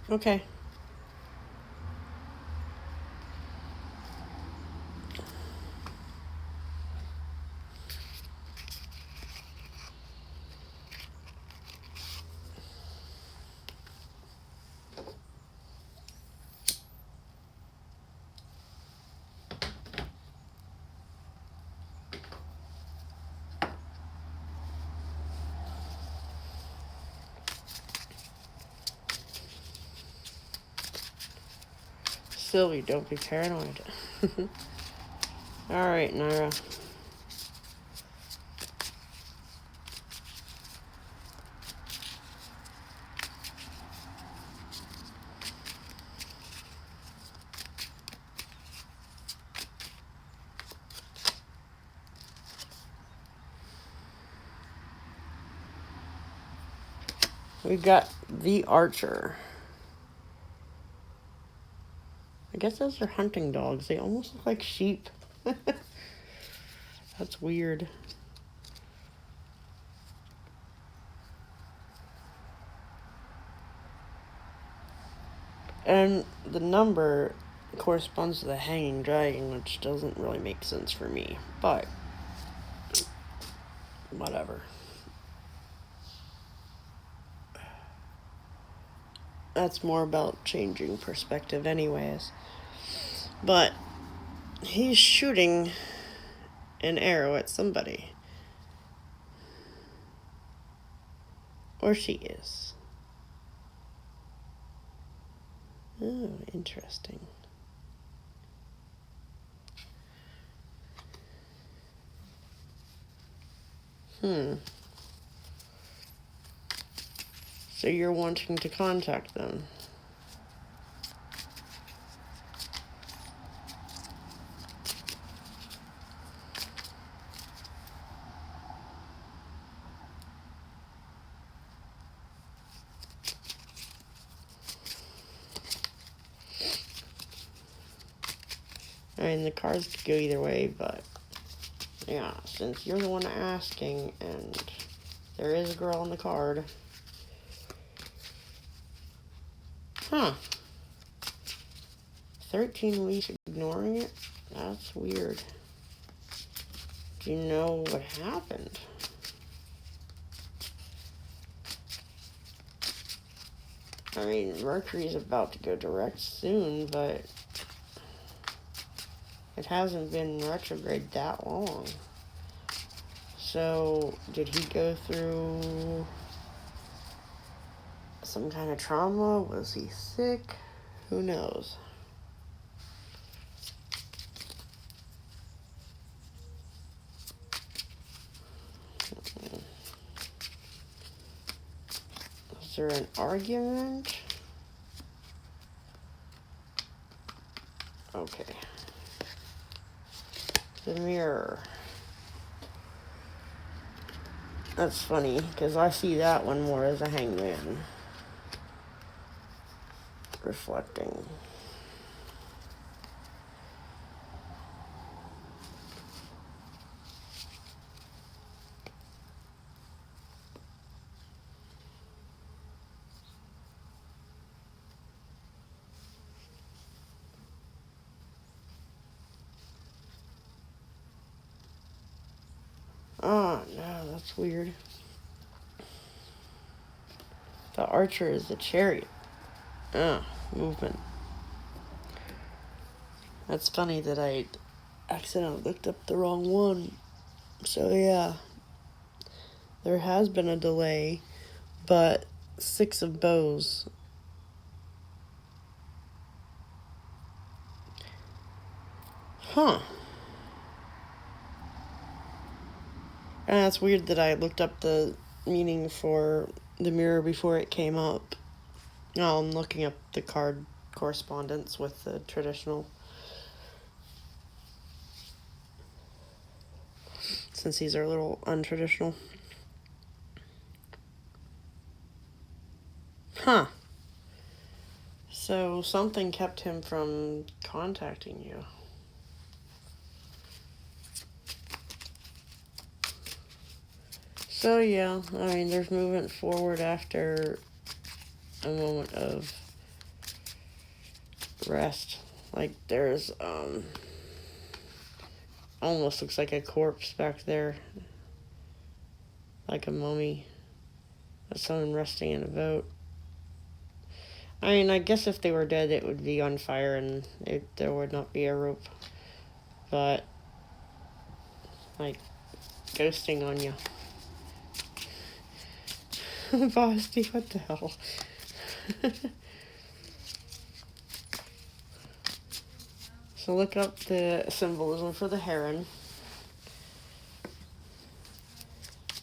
Okay. Sylvie, don't be paranoid. Alright, Naira. We've got the Archer. I guess those are hunting dogs. They almost look like sheep. That's weird. And the number corresponds to the hanging dragon, which doesn't really make sense for me. But whatever. That's more about changing perspective anyways. But he's shooting an arrow at somebody. Or she is. Oh, interesting. So you're wanting to contact them. I mean, the cards could go either way, but yeah, since you're the one asking, and there is a girl on the card. Huh. 13 weeks ignoring it? That's weird. Do you know what happened? I mean, Mercury's about to go direct soon, but it hasn't been retrograde that long. So, did he go through some kind of trauma? Was he sick? Who knows? Is there an argument? Okay. The mirror. That's funny, because I see that one more as a hangman. Reflecting. Oh, no, that's weird. The archer is the chariot. Movement. That's funny that I accidentally looked up the wrong one. So, yeah. There has been a delay, but 6 of bows. Huh. And that's weird that I looked up the meaning for the mirror before it came up. Now I'm looking up the card correspondence with the traditional. Since these are a little untraditional. Huh. So something kept him from contacting you. So yeah, I mean, there's movement forward after a moment of rest. Like there's almost looks like a corpse back there, like a mummy of someone resting in a boat. I mean, I guess if they were dead, it would be on fire and there would not be a rope. But like ghosting on you. Bosty, what the hell? So look up the symbolism for the heron.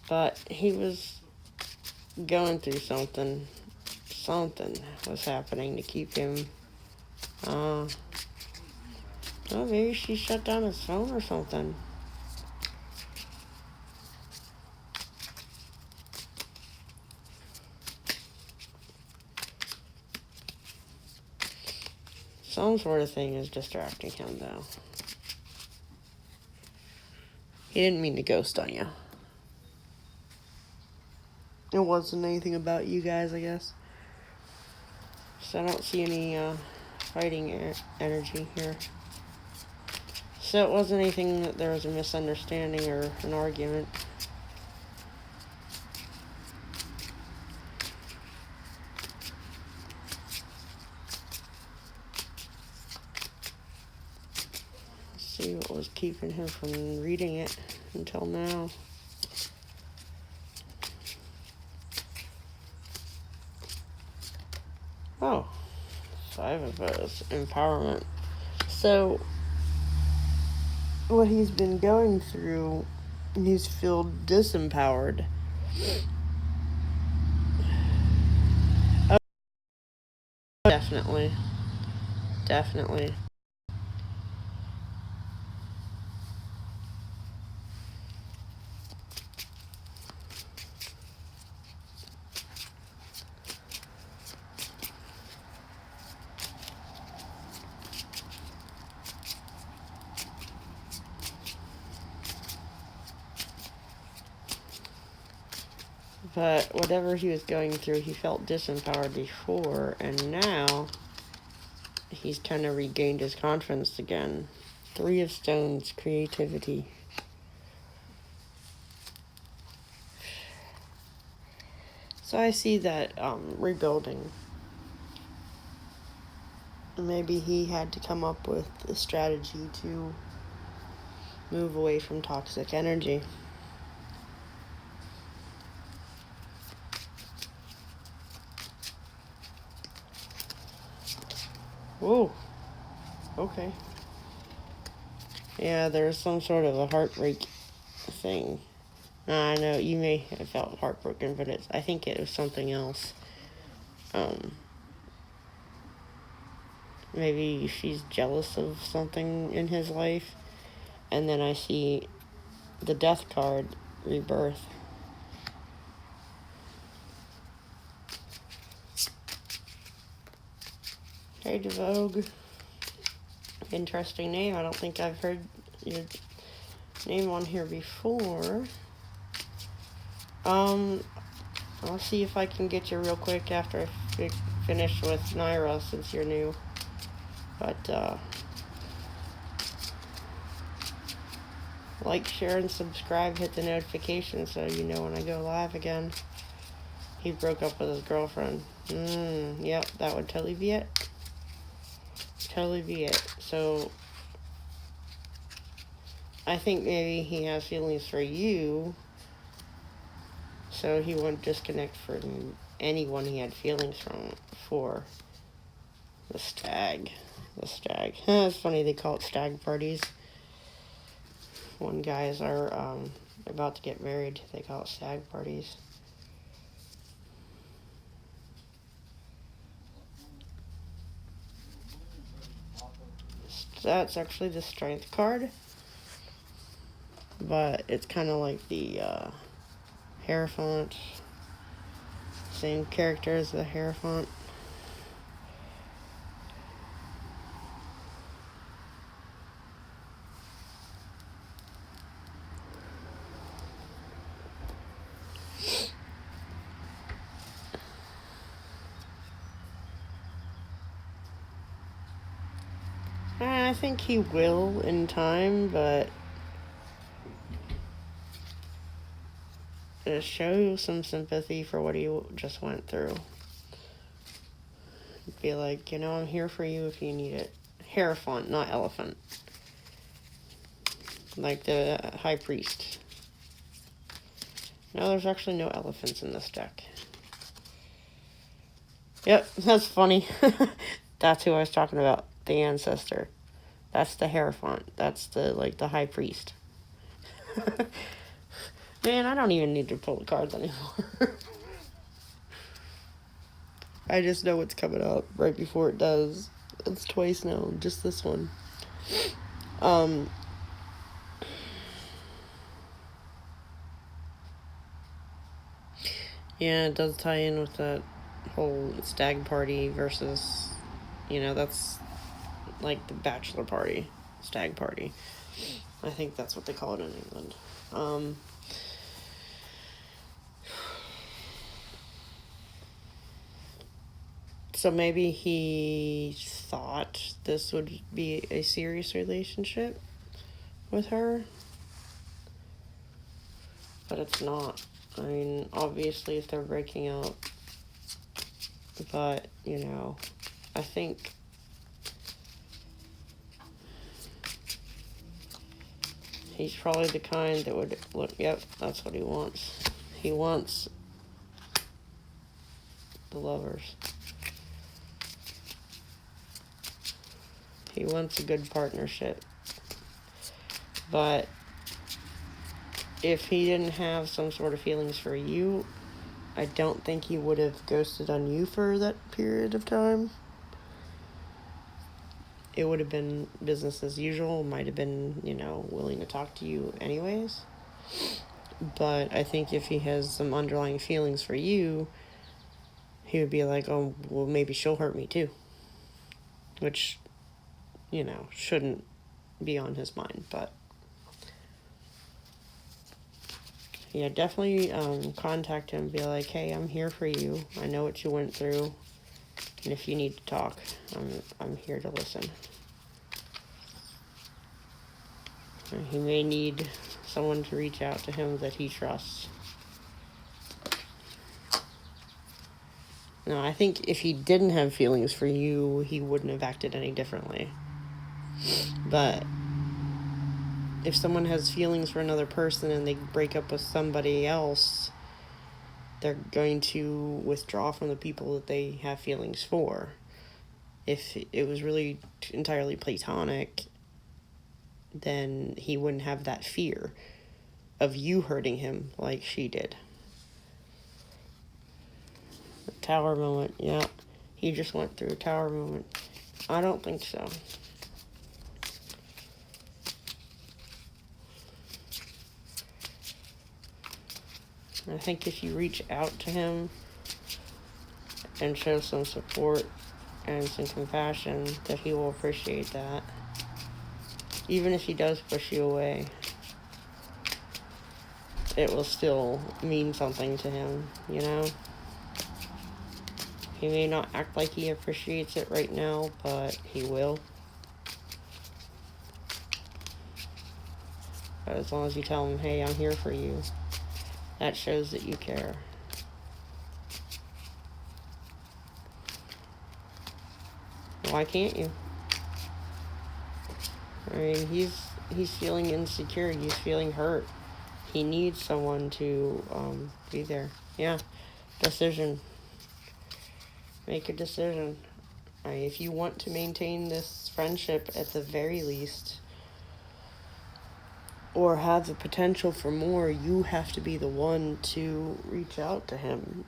But he was going through something. Something was happening to keep him. Oh, maybe she shut down his phone or something. Some sort of thing is distracting him, though. He didn't mean to ghost on you. It wasn't anything about you guys, I guess. So I don't see any fighting energy here. So it wasn't anything that there was a misunderstanding or an argument. keeping him from reading it until now. Oh, 5 of us. Empowerment. So, what he's been going through, he's feel disempowered. Oh, definitely. Definitely. But whatever he was going through, he felt disempowered before, and now he's kind of regained his confidence again. 3 of Stones, creativity. So I see that rebuilding. Maybe he had to come up with a strategy to move away from toxic energy. Whoa. Okay. Yeah, there's some sort of a heartbreak thing. I know you may have felt heartbroken, but I think it was something else. Maybe she's jealous of something in his life. And then I see the death card, rebirth. Hey, DeVogue. Interesting name. I don't think I've heard your name on here before. I'll see if I can get you real quick after I finish with Naira, since you're new. But, like, share, and subscribe. Hit the notification so you know when I go live again. He broke up with his girlfriend. Yep, that would totally be it. Totally be it. So, I think maybe he has feelings for you, so he won't disconnect from anyone he had feelings for. The stag. The stag. It's funny they call it stag parties. When guys are about to get married, they call it stag parties. That's actually the strength card, but it's kind of like the Hierophant. Same character as the Hierophant. I think he will in time, but show some sympathy for what he just went through. Be like, I'm here for you if you need it. Hierophant, not elephant. Like the high priest. No, there's actually no elephants in this deck. Yep, that's funny. That's who I was talking about. The ancestor. That's the Hierophant. That's the high priest. Man, I don't even need to pull the cards anymore. I just know what's coming up right before it does. It's twice now, just this one. Yeah, it does tie in with that whole stag party versus, that's like the bachelor party, stag party. I think that's what they call it in England. So maybe he thought this would be a serious relationship with her, but it's not. I mean, obviously if they're breaking up, but, I think He's probably the kind that would look, yep, that's what he wants. He wants the lovers. He wants a good partnership. But if he didn't have some sort of feelings for you, I don't think he would have ghosted on you for that period of time. It would have been business as usual, might have been, willing to talk to you anyways. But I think if he has some underlying feelings for you, he would be like, oh, well, maybe she'll hurt me too. Which, shouldn't be on his mind. But, yeah, definitely contact him. Be like, hey, I'm here for you. I know what you went through. And if you need to talk, I'm here to listen. He may need someone to reach out to him that he trusts. No, I think if he didn't have feelings for you, he wouldn't have acted any differently. But if someone has feelings for another person and they break up with somebody else, they're going to withdraw from the people that they have feelings for. If it was really entirely platonic, then he wouldn't have that fear of you hurting him like she did. The tower moment, yeah. He just went through a tower moment. I don't think so. I think if you reach out to him and show some support and some compassion, that he will appreciate that. Even if he does push you away, it will still mean something to him, He may not act like he appreciates it right now, but he will. But as long as you tell him, hey, I'm here for you, that shows that you care. Why can't you? I mean, he's feeling insecure. He's feeling hurt. He needs someone to be there. Yeah, decision. Make a decision. If you want to maintain this friendship at the very least, or have the potential for more, you have to be the one to reach out to him.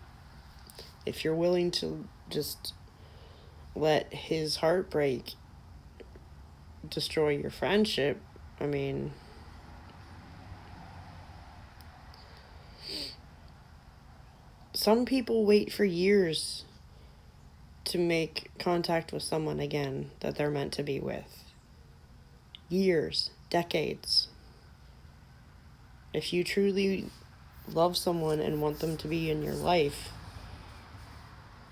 If you're willing to just let his heartbreak destroy your friendship, some people wait for years to make contact with someone again that they're meant to be with. Years, decades. If you truly love someone and want them to be in your life,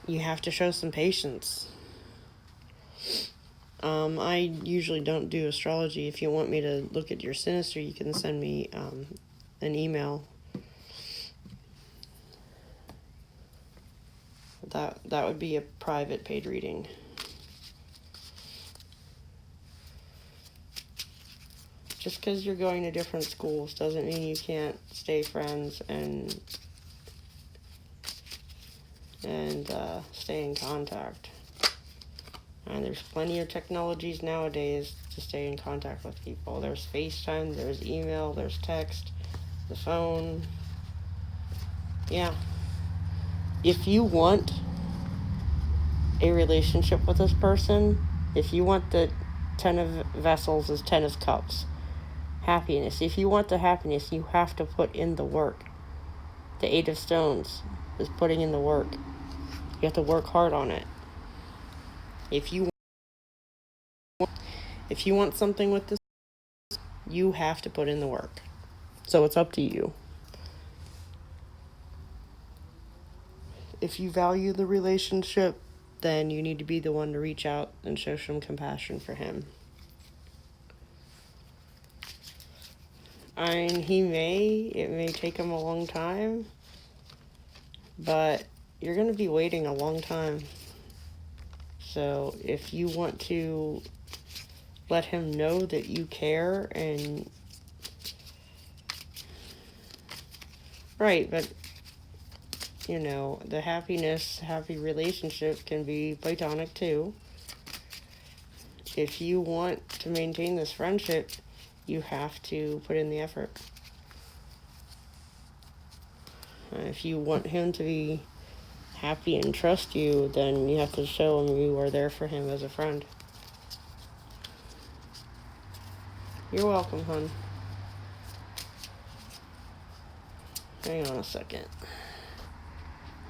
you have to show some patience. I usually don't do astrology. If you want me to look at your sinister, you can send me an email. That would be a private paid reading. Just because you're going to different schools doesn't mean you can't stay friends and stay in contact. And there's plenty of technologies nowadays to stay in contact with people. There's FaceTime, there's email, there's text, the phone. Yeah. If you want a relationship with this person, if you want the 10 of vessels is 10 of cups, happiness. If you want the happiness, you have to put in the work. The 8 of stones is putting in the work. You have to work hard on it. If you want something with this, you have to put in the work. So it's up to you. If you value the relationship, then you need to be the one to reach out and show some compassion for him. It may take him a long time, but you're going to be waiting a long time. So if you want to let him know that you care and Right, but, you know, the happy relationship can be platonic too. If you want to maintain this friendship, you have to put in the effort. If you want him to be happy and trust you, then you have to show him you are there for him as a friend. You're welcome, hon. Hang on a second.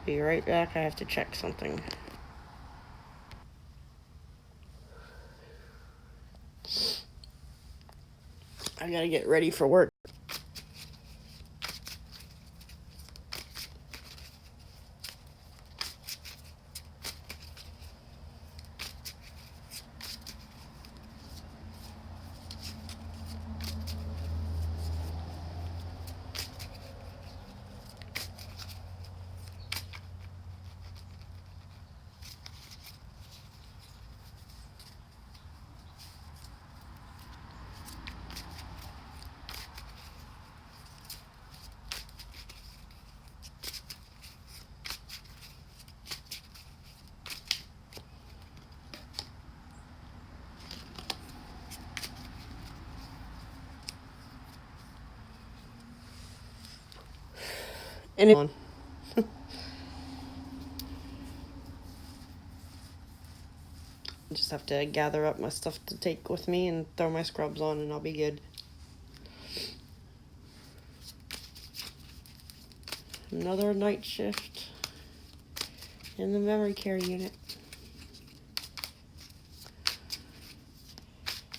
Be right back. I have to check something. I gotta get ready for work. And it just have to gather up my stuff to take with me and throw my scrubs on, and I'll be good. Another night shift in the memory care unit.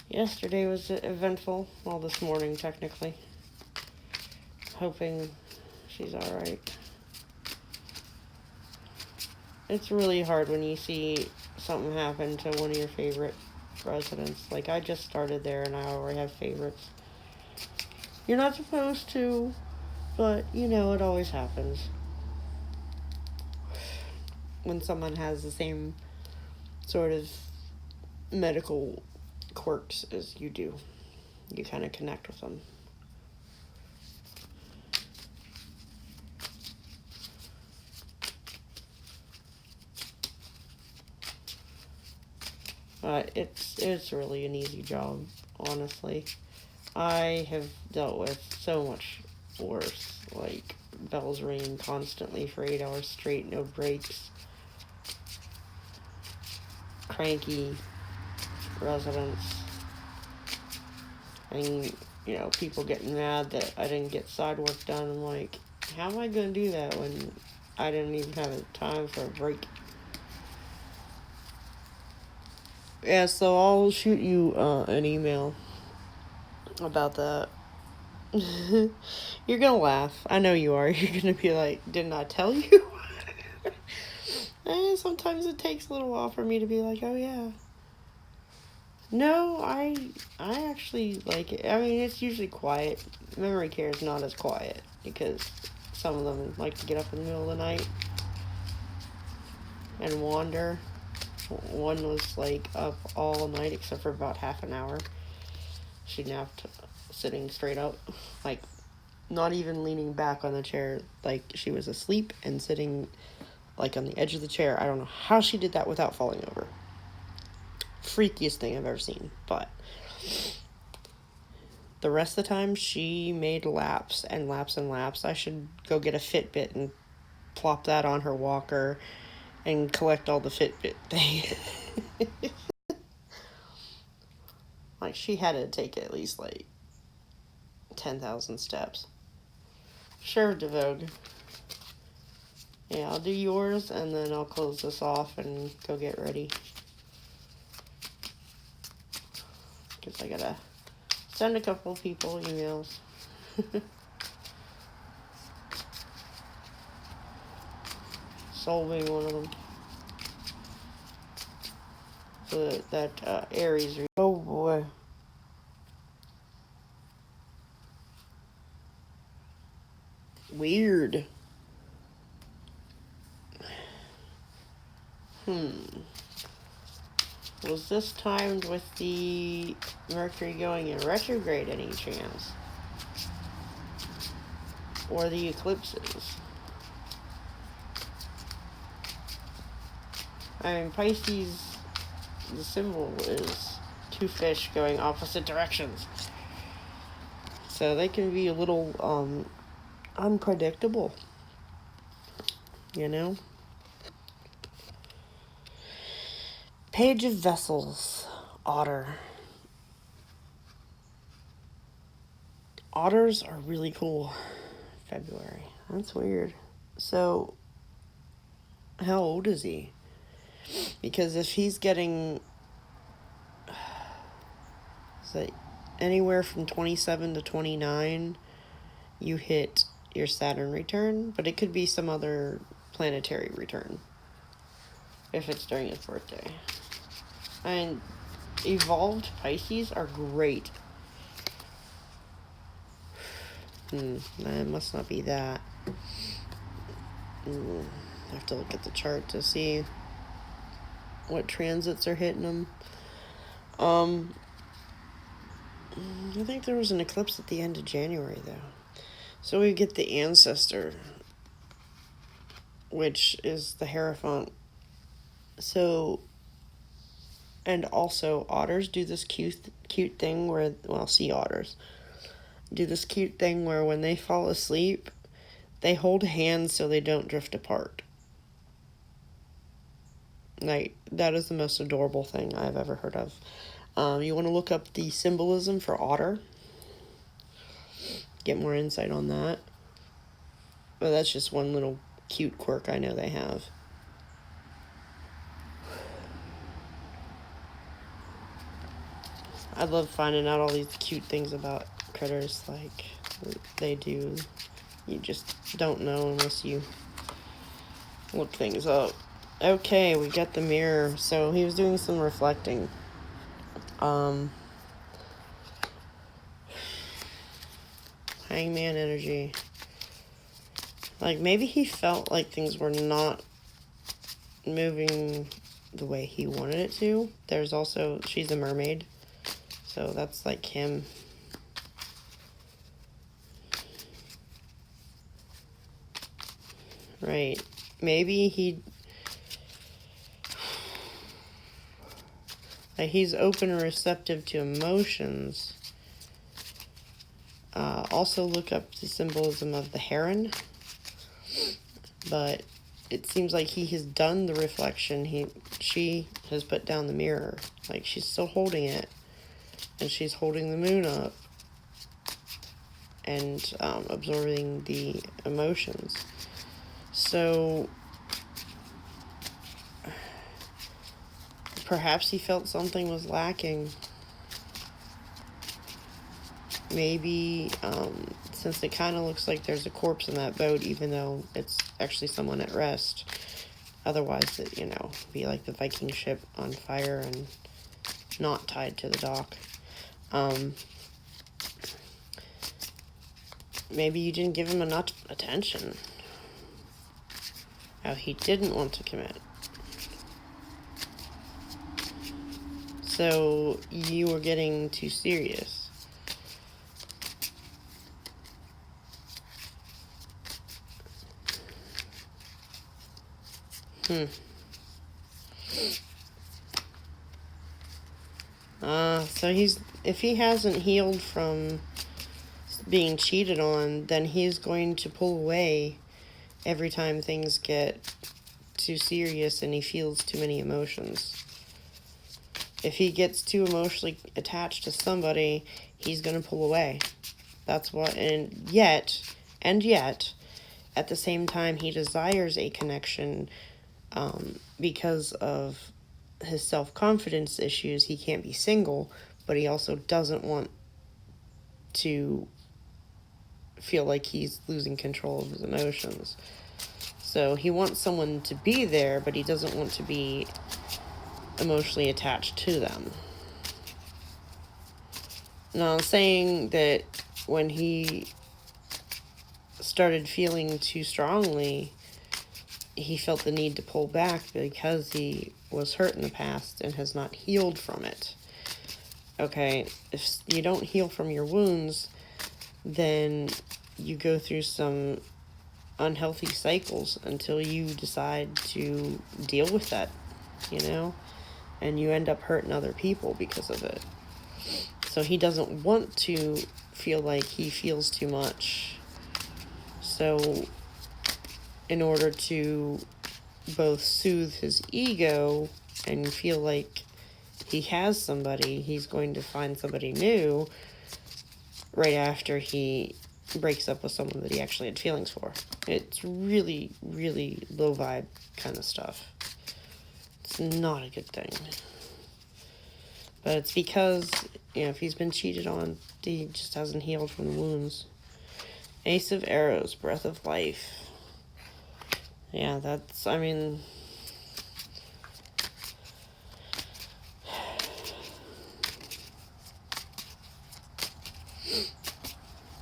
Yesterday was eventful. Well, this morning, technically. Hoping she's alright. It's really hard when you see something happen to one of your favorite residents. Like, I just started there and I already have favorites. You're not supposed to, but, you know, it always happens. When someone has the same sort of medical quirks as you do, you kind of connect with them. But it's really an easy job, honestly. I have dealt with so much worse, like bells ringing constantly for 8 hours straight, no breaks. Cranky residents. And, you know, people getting mad that I didn't get side work done. I'm like, how am I going to do that when I didn't even have time for a break? Yeah, so I'll shoot you an email about that. You're gonna laugh. I know you are. You're gonna be like, didn't I tell you? And sometimes it takes a little while for me to be like, oh yeah. No, I actually like it. I mean, it's usually quiet. Memory care is not as quiet because some of them like to get up in the middle of the night and wander. One was like up all night except for about half an hour. She napped sitting straight up, like not even leaning back on the chair, like she was asleep and sitting like on the edge of the chair. I don't know how she did that without falling over. Freakiest thing I've ever seen. But the rest of the time she made laps and laps and laps. I should go get a Fitbit and plop that on her walker and collect all the Fitbit things. Like, she had to take at least, like, 10,000 steps. Sure, DeVogue. Yeah, I'll do yours, and then I'll close this off and go get ready. Because I gotta send a couple people emails. Soul being one of them. So that Aries. Oh boy. Weird. Was this timed with the Mercury going in retrograde any chance? or the eclipses. I mean, Pisces, the symbol is two fish going opposite directions. So they can be a little unpredictable, you know? Page of Vessels, Otter. Otters are really cool. February. That's weird. So, how old is he? Because if he's getting, say, anywhere from 27 to 29, you hit your Saturn return, but it could be some other planetary return if it's during his birthday. And evolved Pisces are great. It must not be that. I have to look at the chart to see what transits are hitting them. I think there was an eclipse at the end of January, though. So we get the Ancestor, which is the Hierophant. So, and also otters do this cute thing where, well, sea otters do this cute thing where when they fall asleep, they hold hands so they don't drift apart. Like, that is the most adorable thing I've ever heard of. You want to look up the symbolism for otter. Get more insight on that. But that's just one little cute quirk I know they have. I love finding out all these cute things about critters like they do. You just don't know unless you look things up. Okay, we got the mirror. So he was doing some reflecting. Hangman energy. Like, maybe he felt like things were not moving the way he wanted it to. There's also, she's a mermaid. So that's like him. Right. Maybe he's open and receptive to emotions. Also look up the symbolism of the heron. But it seems like he has done the reflection. She has put down the mirror. Like, she's still holding it. And she's holding the moon up. And absorbing the emotions. So perhaps he felt something was lacking. Maybe, since it kind of looks like there's a corpse in that boat, even though it's actually someone at rest. Otherwise, it, be like the Viking ship on fire and not tied to the dock. Maybe you didn't give him enough attention. How he didn't want to commit. So you were getting too serious. So if he hasn't healed from being cheated on, then he's going to pull away every time things get too serious and he feels too many emotions. If he gets too emotionally attached to somebody, he's going to pull away. That's what, and yet, at the same time, he desires a connection because of his self-confidence issues. He can't be single, but he also doesn't want to feel like he's losing control of his emotions. So he wants someone to be there, but he doesn't want to be emotionally attached to them. Now, I'm saying that when he started feeling too strongly, he felt the need to pull back because he was hurt in the past and has not healed from it. Okay, if you don't heal from your wounds, then you go through some unhealthy cycles until you decide to deal with that, you know, and you end up hurting other people because of it. So he doesn't want to feel like he feels too much. So in order to both soothe his ego and feel like he has somebody, he's going to find somebody new right after he breaks up with someone that he actually had feelings for. It's really, really low vibe kind of stuff. It's not a good thing. But it's because, you know, if he's been cheated on, he just hasn't healed from the wounds. Ace of Arrows, Breath of Life. Yeah, that's, I mean,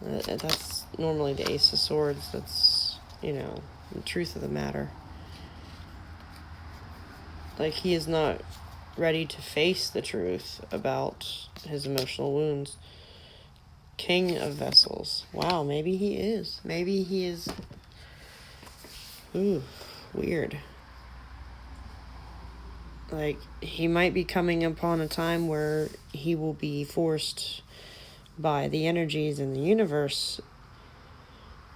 that's normally the Ace of Swords. That's, you know, the truth of the matter. Like, he is not ready to face the truth about his emotional wounds. King of Vessels. Wow, maybe he is. Maybe he is. Ooh, weird. Like, he might be coming upon a time where he will be forced by the energies in the universe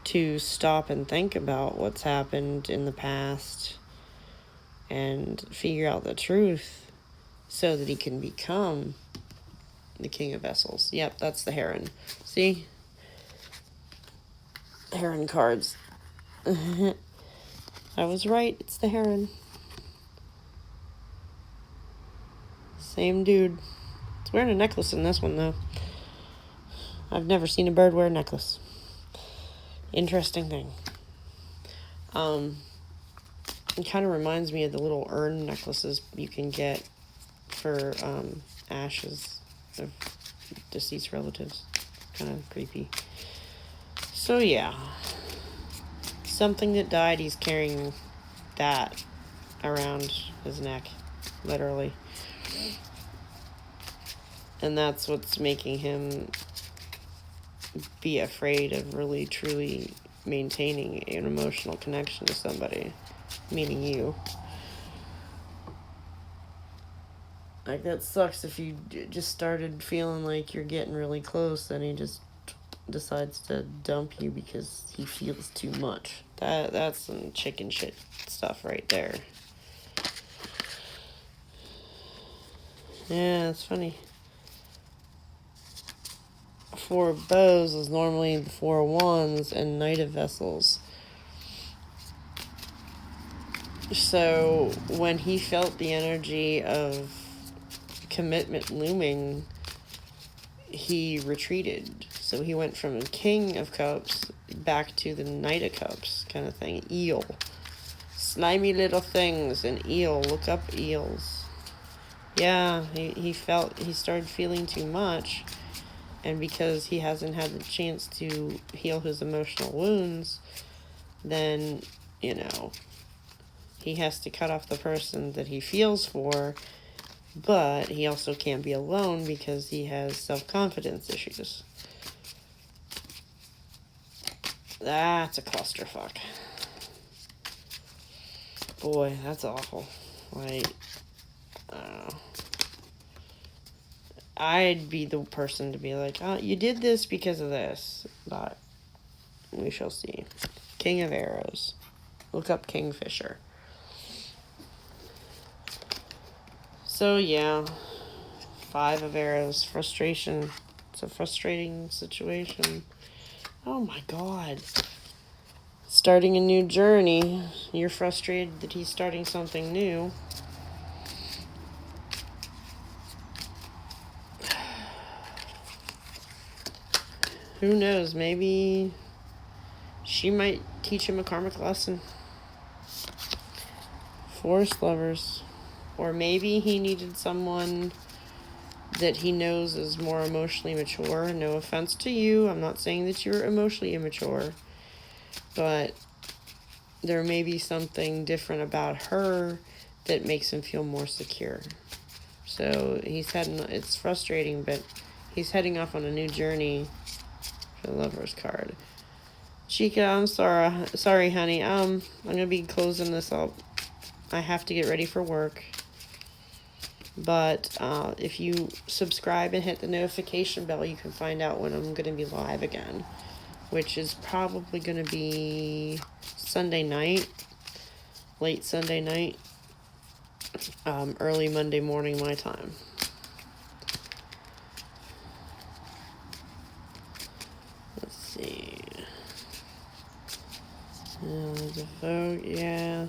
to stop and think about what's happened in the past and figure out the truth so that he can become the King of Vessels. Yep, that's the Heron. See? Heron cards. I was right. It's the Heron. Same dude. It's wearing a necklace in this one, though. I've never seen a bird wear a necklace. Interesting thing. It kind of reminds me of the little urn necklaces you can get for ashes of deceased relatives. Kind of creepy. So yeah, something that died, he's carrying that around his neck, literally. And that's what's making him be afraid of really, truly maintaining an emotional connection to somebody, meaning you. Like, that sucks if you just started feeling like you're getting really close, and he just decides to dump you because he feels too much. That's some chicken shit stuff right there. Yeah, it's funny. Four of Bows is normally the Four of Wands and Knight of Vessels. So when he felt the energy of commitment looming, he retreated. So he went from King of Cups back to the Knight of Cups kind of thing. Eel. Slimy little things. An eel. Look up eels. Yeah, he started feeling too much. And because he hasn't had the chance to heal his emotional wounds, then, you know, he has to cut off the person that he feels for, but he also can't be alone because he has self-confidence issues. That's a clusterfuck. Boy, that's awful. Like, I'd be the person to be like, oh, you did this because of this. But we shall see. King of Arrows. Look up Kingfisher. So, yeah. Five of Arrows. Frustration. It's a frustrating situation. Oh my God. Starting a new journey. You're frustrated that he's starting something new. Who knows? Maybe she might teach him a karmic lesson. Forest Lovers. Or maybe he needed someone that he knows is more emotionally mature. No offense to you. I'm not saying that you're emotionally immature. But there may be something different about her that makes him feel more secure. So it's frustrating, but he's heading off on a new journey for the Lover's card. Chica, I'm sorry, honey. I'm gonna be closing this up. I have to get ready for work. But if you subscribe and hit the notification bell, you can find out when I'm gonna be live again, which is probably gonna be Sunday night, late Sunday night, early Monday morning my time. Let's see. The vote, yeah.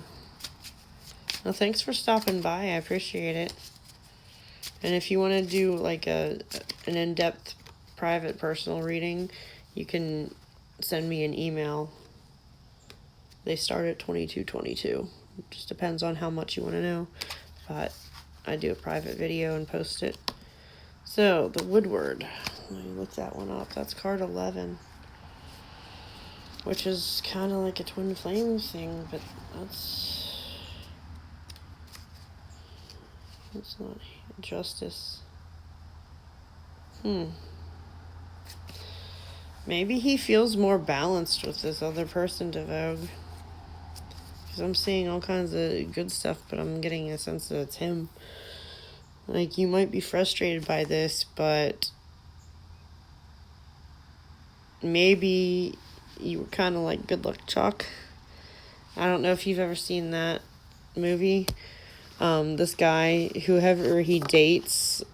Well, thanks for stopping by. I appreciate it. And if you want to do like an in-depth private personal reading, you can send me an email. They start at $22.22. It just depends on how much you want to know. But I do a private video and post it. So, the Woodward. Let me look that one up. That's card 11. Which is kind of like a twin flame thing, but that's not justice. Maybe he feels more balanced with this other person to Vogue. Because I'm seeing all kinds of good stuff, but I'm getting a sense that it's him. Like, you might be frustrated by this, but maybe you were kind of like Good Luck Chuck. I don't know if you've ever seen that movie. This guy, whoever he dates,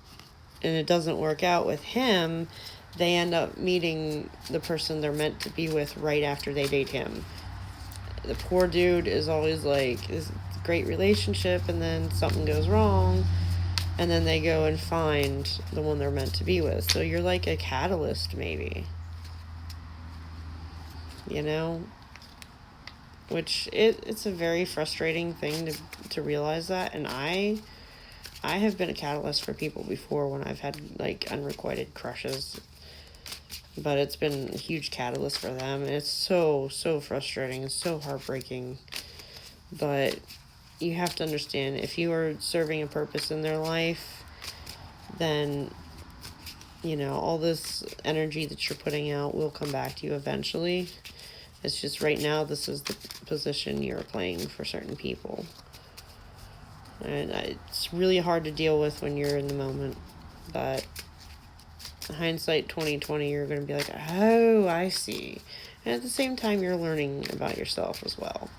and it doesn't work out with him, they end up meeting the person they're meant to be with right after they date him. The poor dude is always like, it's a great relationship, and then something goes wrong, and then they go and find the one they're meant to be with. So you're like a catalyst, maybe. You know? Which, it's a very frustrating thing to realize that, and I have been a catalyst for people before when I've had, like, unrequited crushes. But it's been a huge catalyst for them. And it's so frustrating. It's so heartbreaking. But you have to understand, if you are serving a purpose in their life, then, you know, all this energy that you're putting out will come back to you eventually. It's just right now, this is the position you're playing for certain people. And it's really hard to deal with when you're in the moment. But hindsight 2020, you're going to be like, oh, I see. And at the same time, you're learning about yourself as well.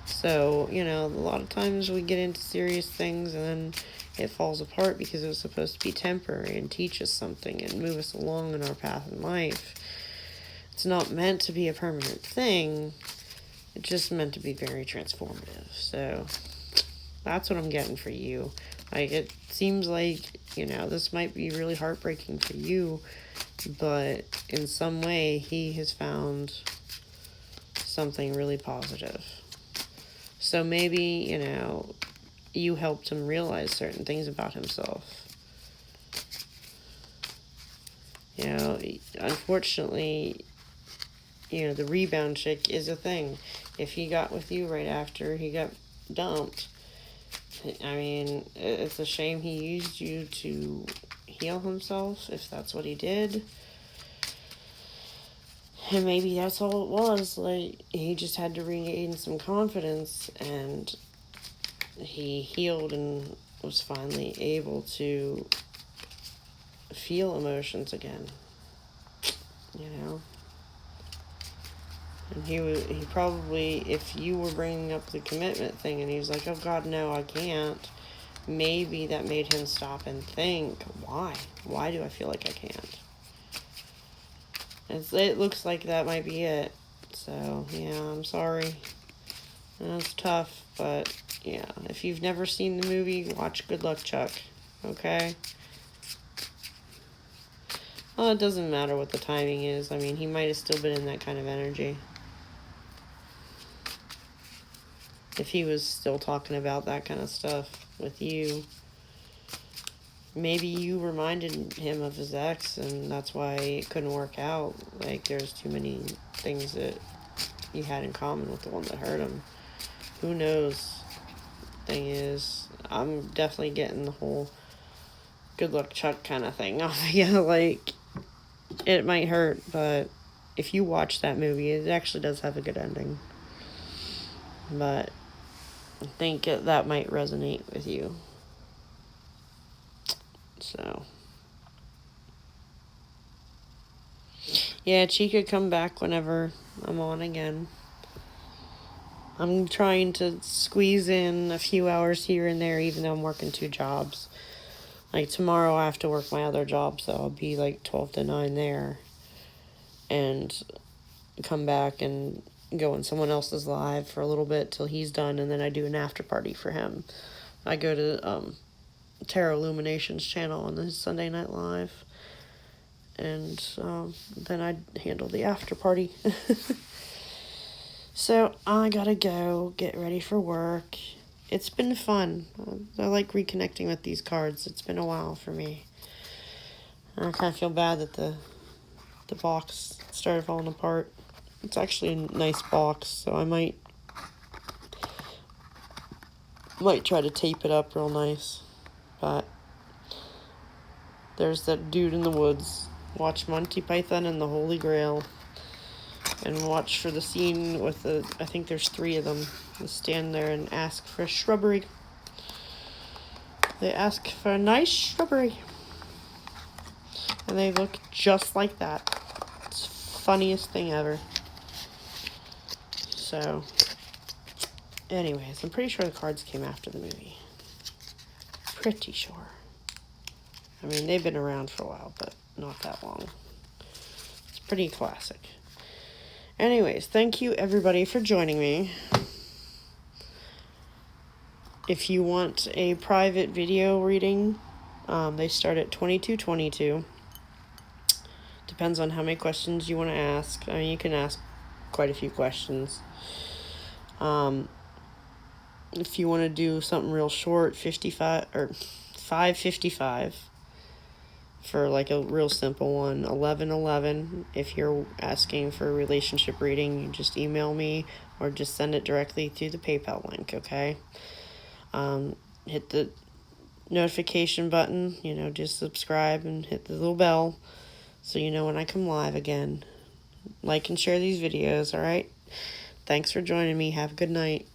So, you know, a lot of times we get into serious things and then it falls apart because it was supposed to be temporary and teach us something and move us along in our path in life. It's not meant to be a permanent thing. It's just meant to be very transformative. So that's what I'm getting for you. Like, it seems like, you know, this might be really heartbreaking for you, but in some way he has found something really positive. So maybe, you know, you helped him realize certain things about himself. You know, unfortunately, you know, the rebound chick is a thing. If he got with you right after he got dumped, I mean, it's a shame he used you to heal himself, if that's what he did. And maybe that's all it was. Like, he just had to regain some confidence, and he healed and was finally able to feel emotions again. You know? And he probably, if you were bringing up the commitment thing and he was like, oh God, no, I can't, maybe that made him stop and think, why? Why do I feel like I can't? It looks like that might be it. So, yeah, I'm sorry. That's tough, but, yeah, if you've never seen the movie, watch Good Luck Chuck, okay? Well, it doesn't matter what the timing is. I mean, he might have still been in that kind of energy. If he was still talking about that kind of stuff with you, maybe you reminded him of his ex, and that's why it couldn't work out. Like, there's too many things that you had in common with the one that hurt him. Who knows? Thing is, I'm definitely getting the whole Good Luck Chuck kind of thing off of you. Like, it might hurt, but if you watch that movie, it actually does have a good ending. But I think that might resonate with you. So, yeah, she could come back whenever I'm on again. I'm trying to squeeze in a few hours here and there, even though I'm working 2 jobs. Like, tomorrow I have to work my other job, so I'll be like 12 to 9 there. And come back and go in someone else's live for a little bit till he's done, and then I do an after party for him. I go to Tarot Illuminations channel on his Sunday Night Live, and then I handle the after party. So I gotta go get ready for work. It's been fun. I like reconnecting with these cards. It's been a while for me. I kind of feel bad that the box started falling apart. It's actually a nice box, so I might try to tape it up real nice. But there's that dude in the woods. Watch Monty Python and the Holy Grail. And watch for the scene with I think there's 3 of them. They stand there and ask for a shrubbery. They ask for a nice shrubbery. And they look just like that. It's the funniest thing ever. So, anyways, I'm pretty sure the cards came after the movie. Pretty sure. I mean, they've been around for a while, but not that long. It's pretty classic. Anyways, thank you everybody for joining me. If you want a private video reading, they start at $22.22. Depends on how many questions you want to ask. I mean, you can ask quite a few questions. If you want to do something real short, $5.55 for like a real simple one. $11.11 if you're asking for a relationship reading. You just email me or just send it directly through the PayPal link. Okay. Hit the notification button. Just subscribe and hit the little bell so you know when I come live again. Like and share these videos. All right. Thanks for joining me. Have a good night.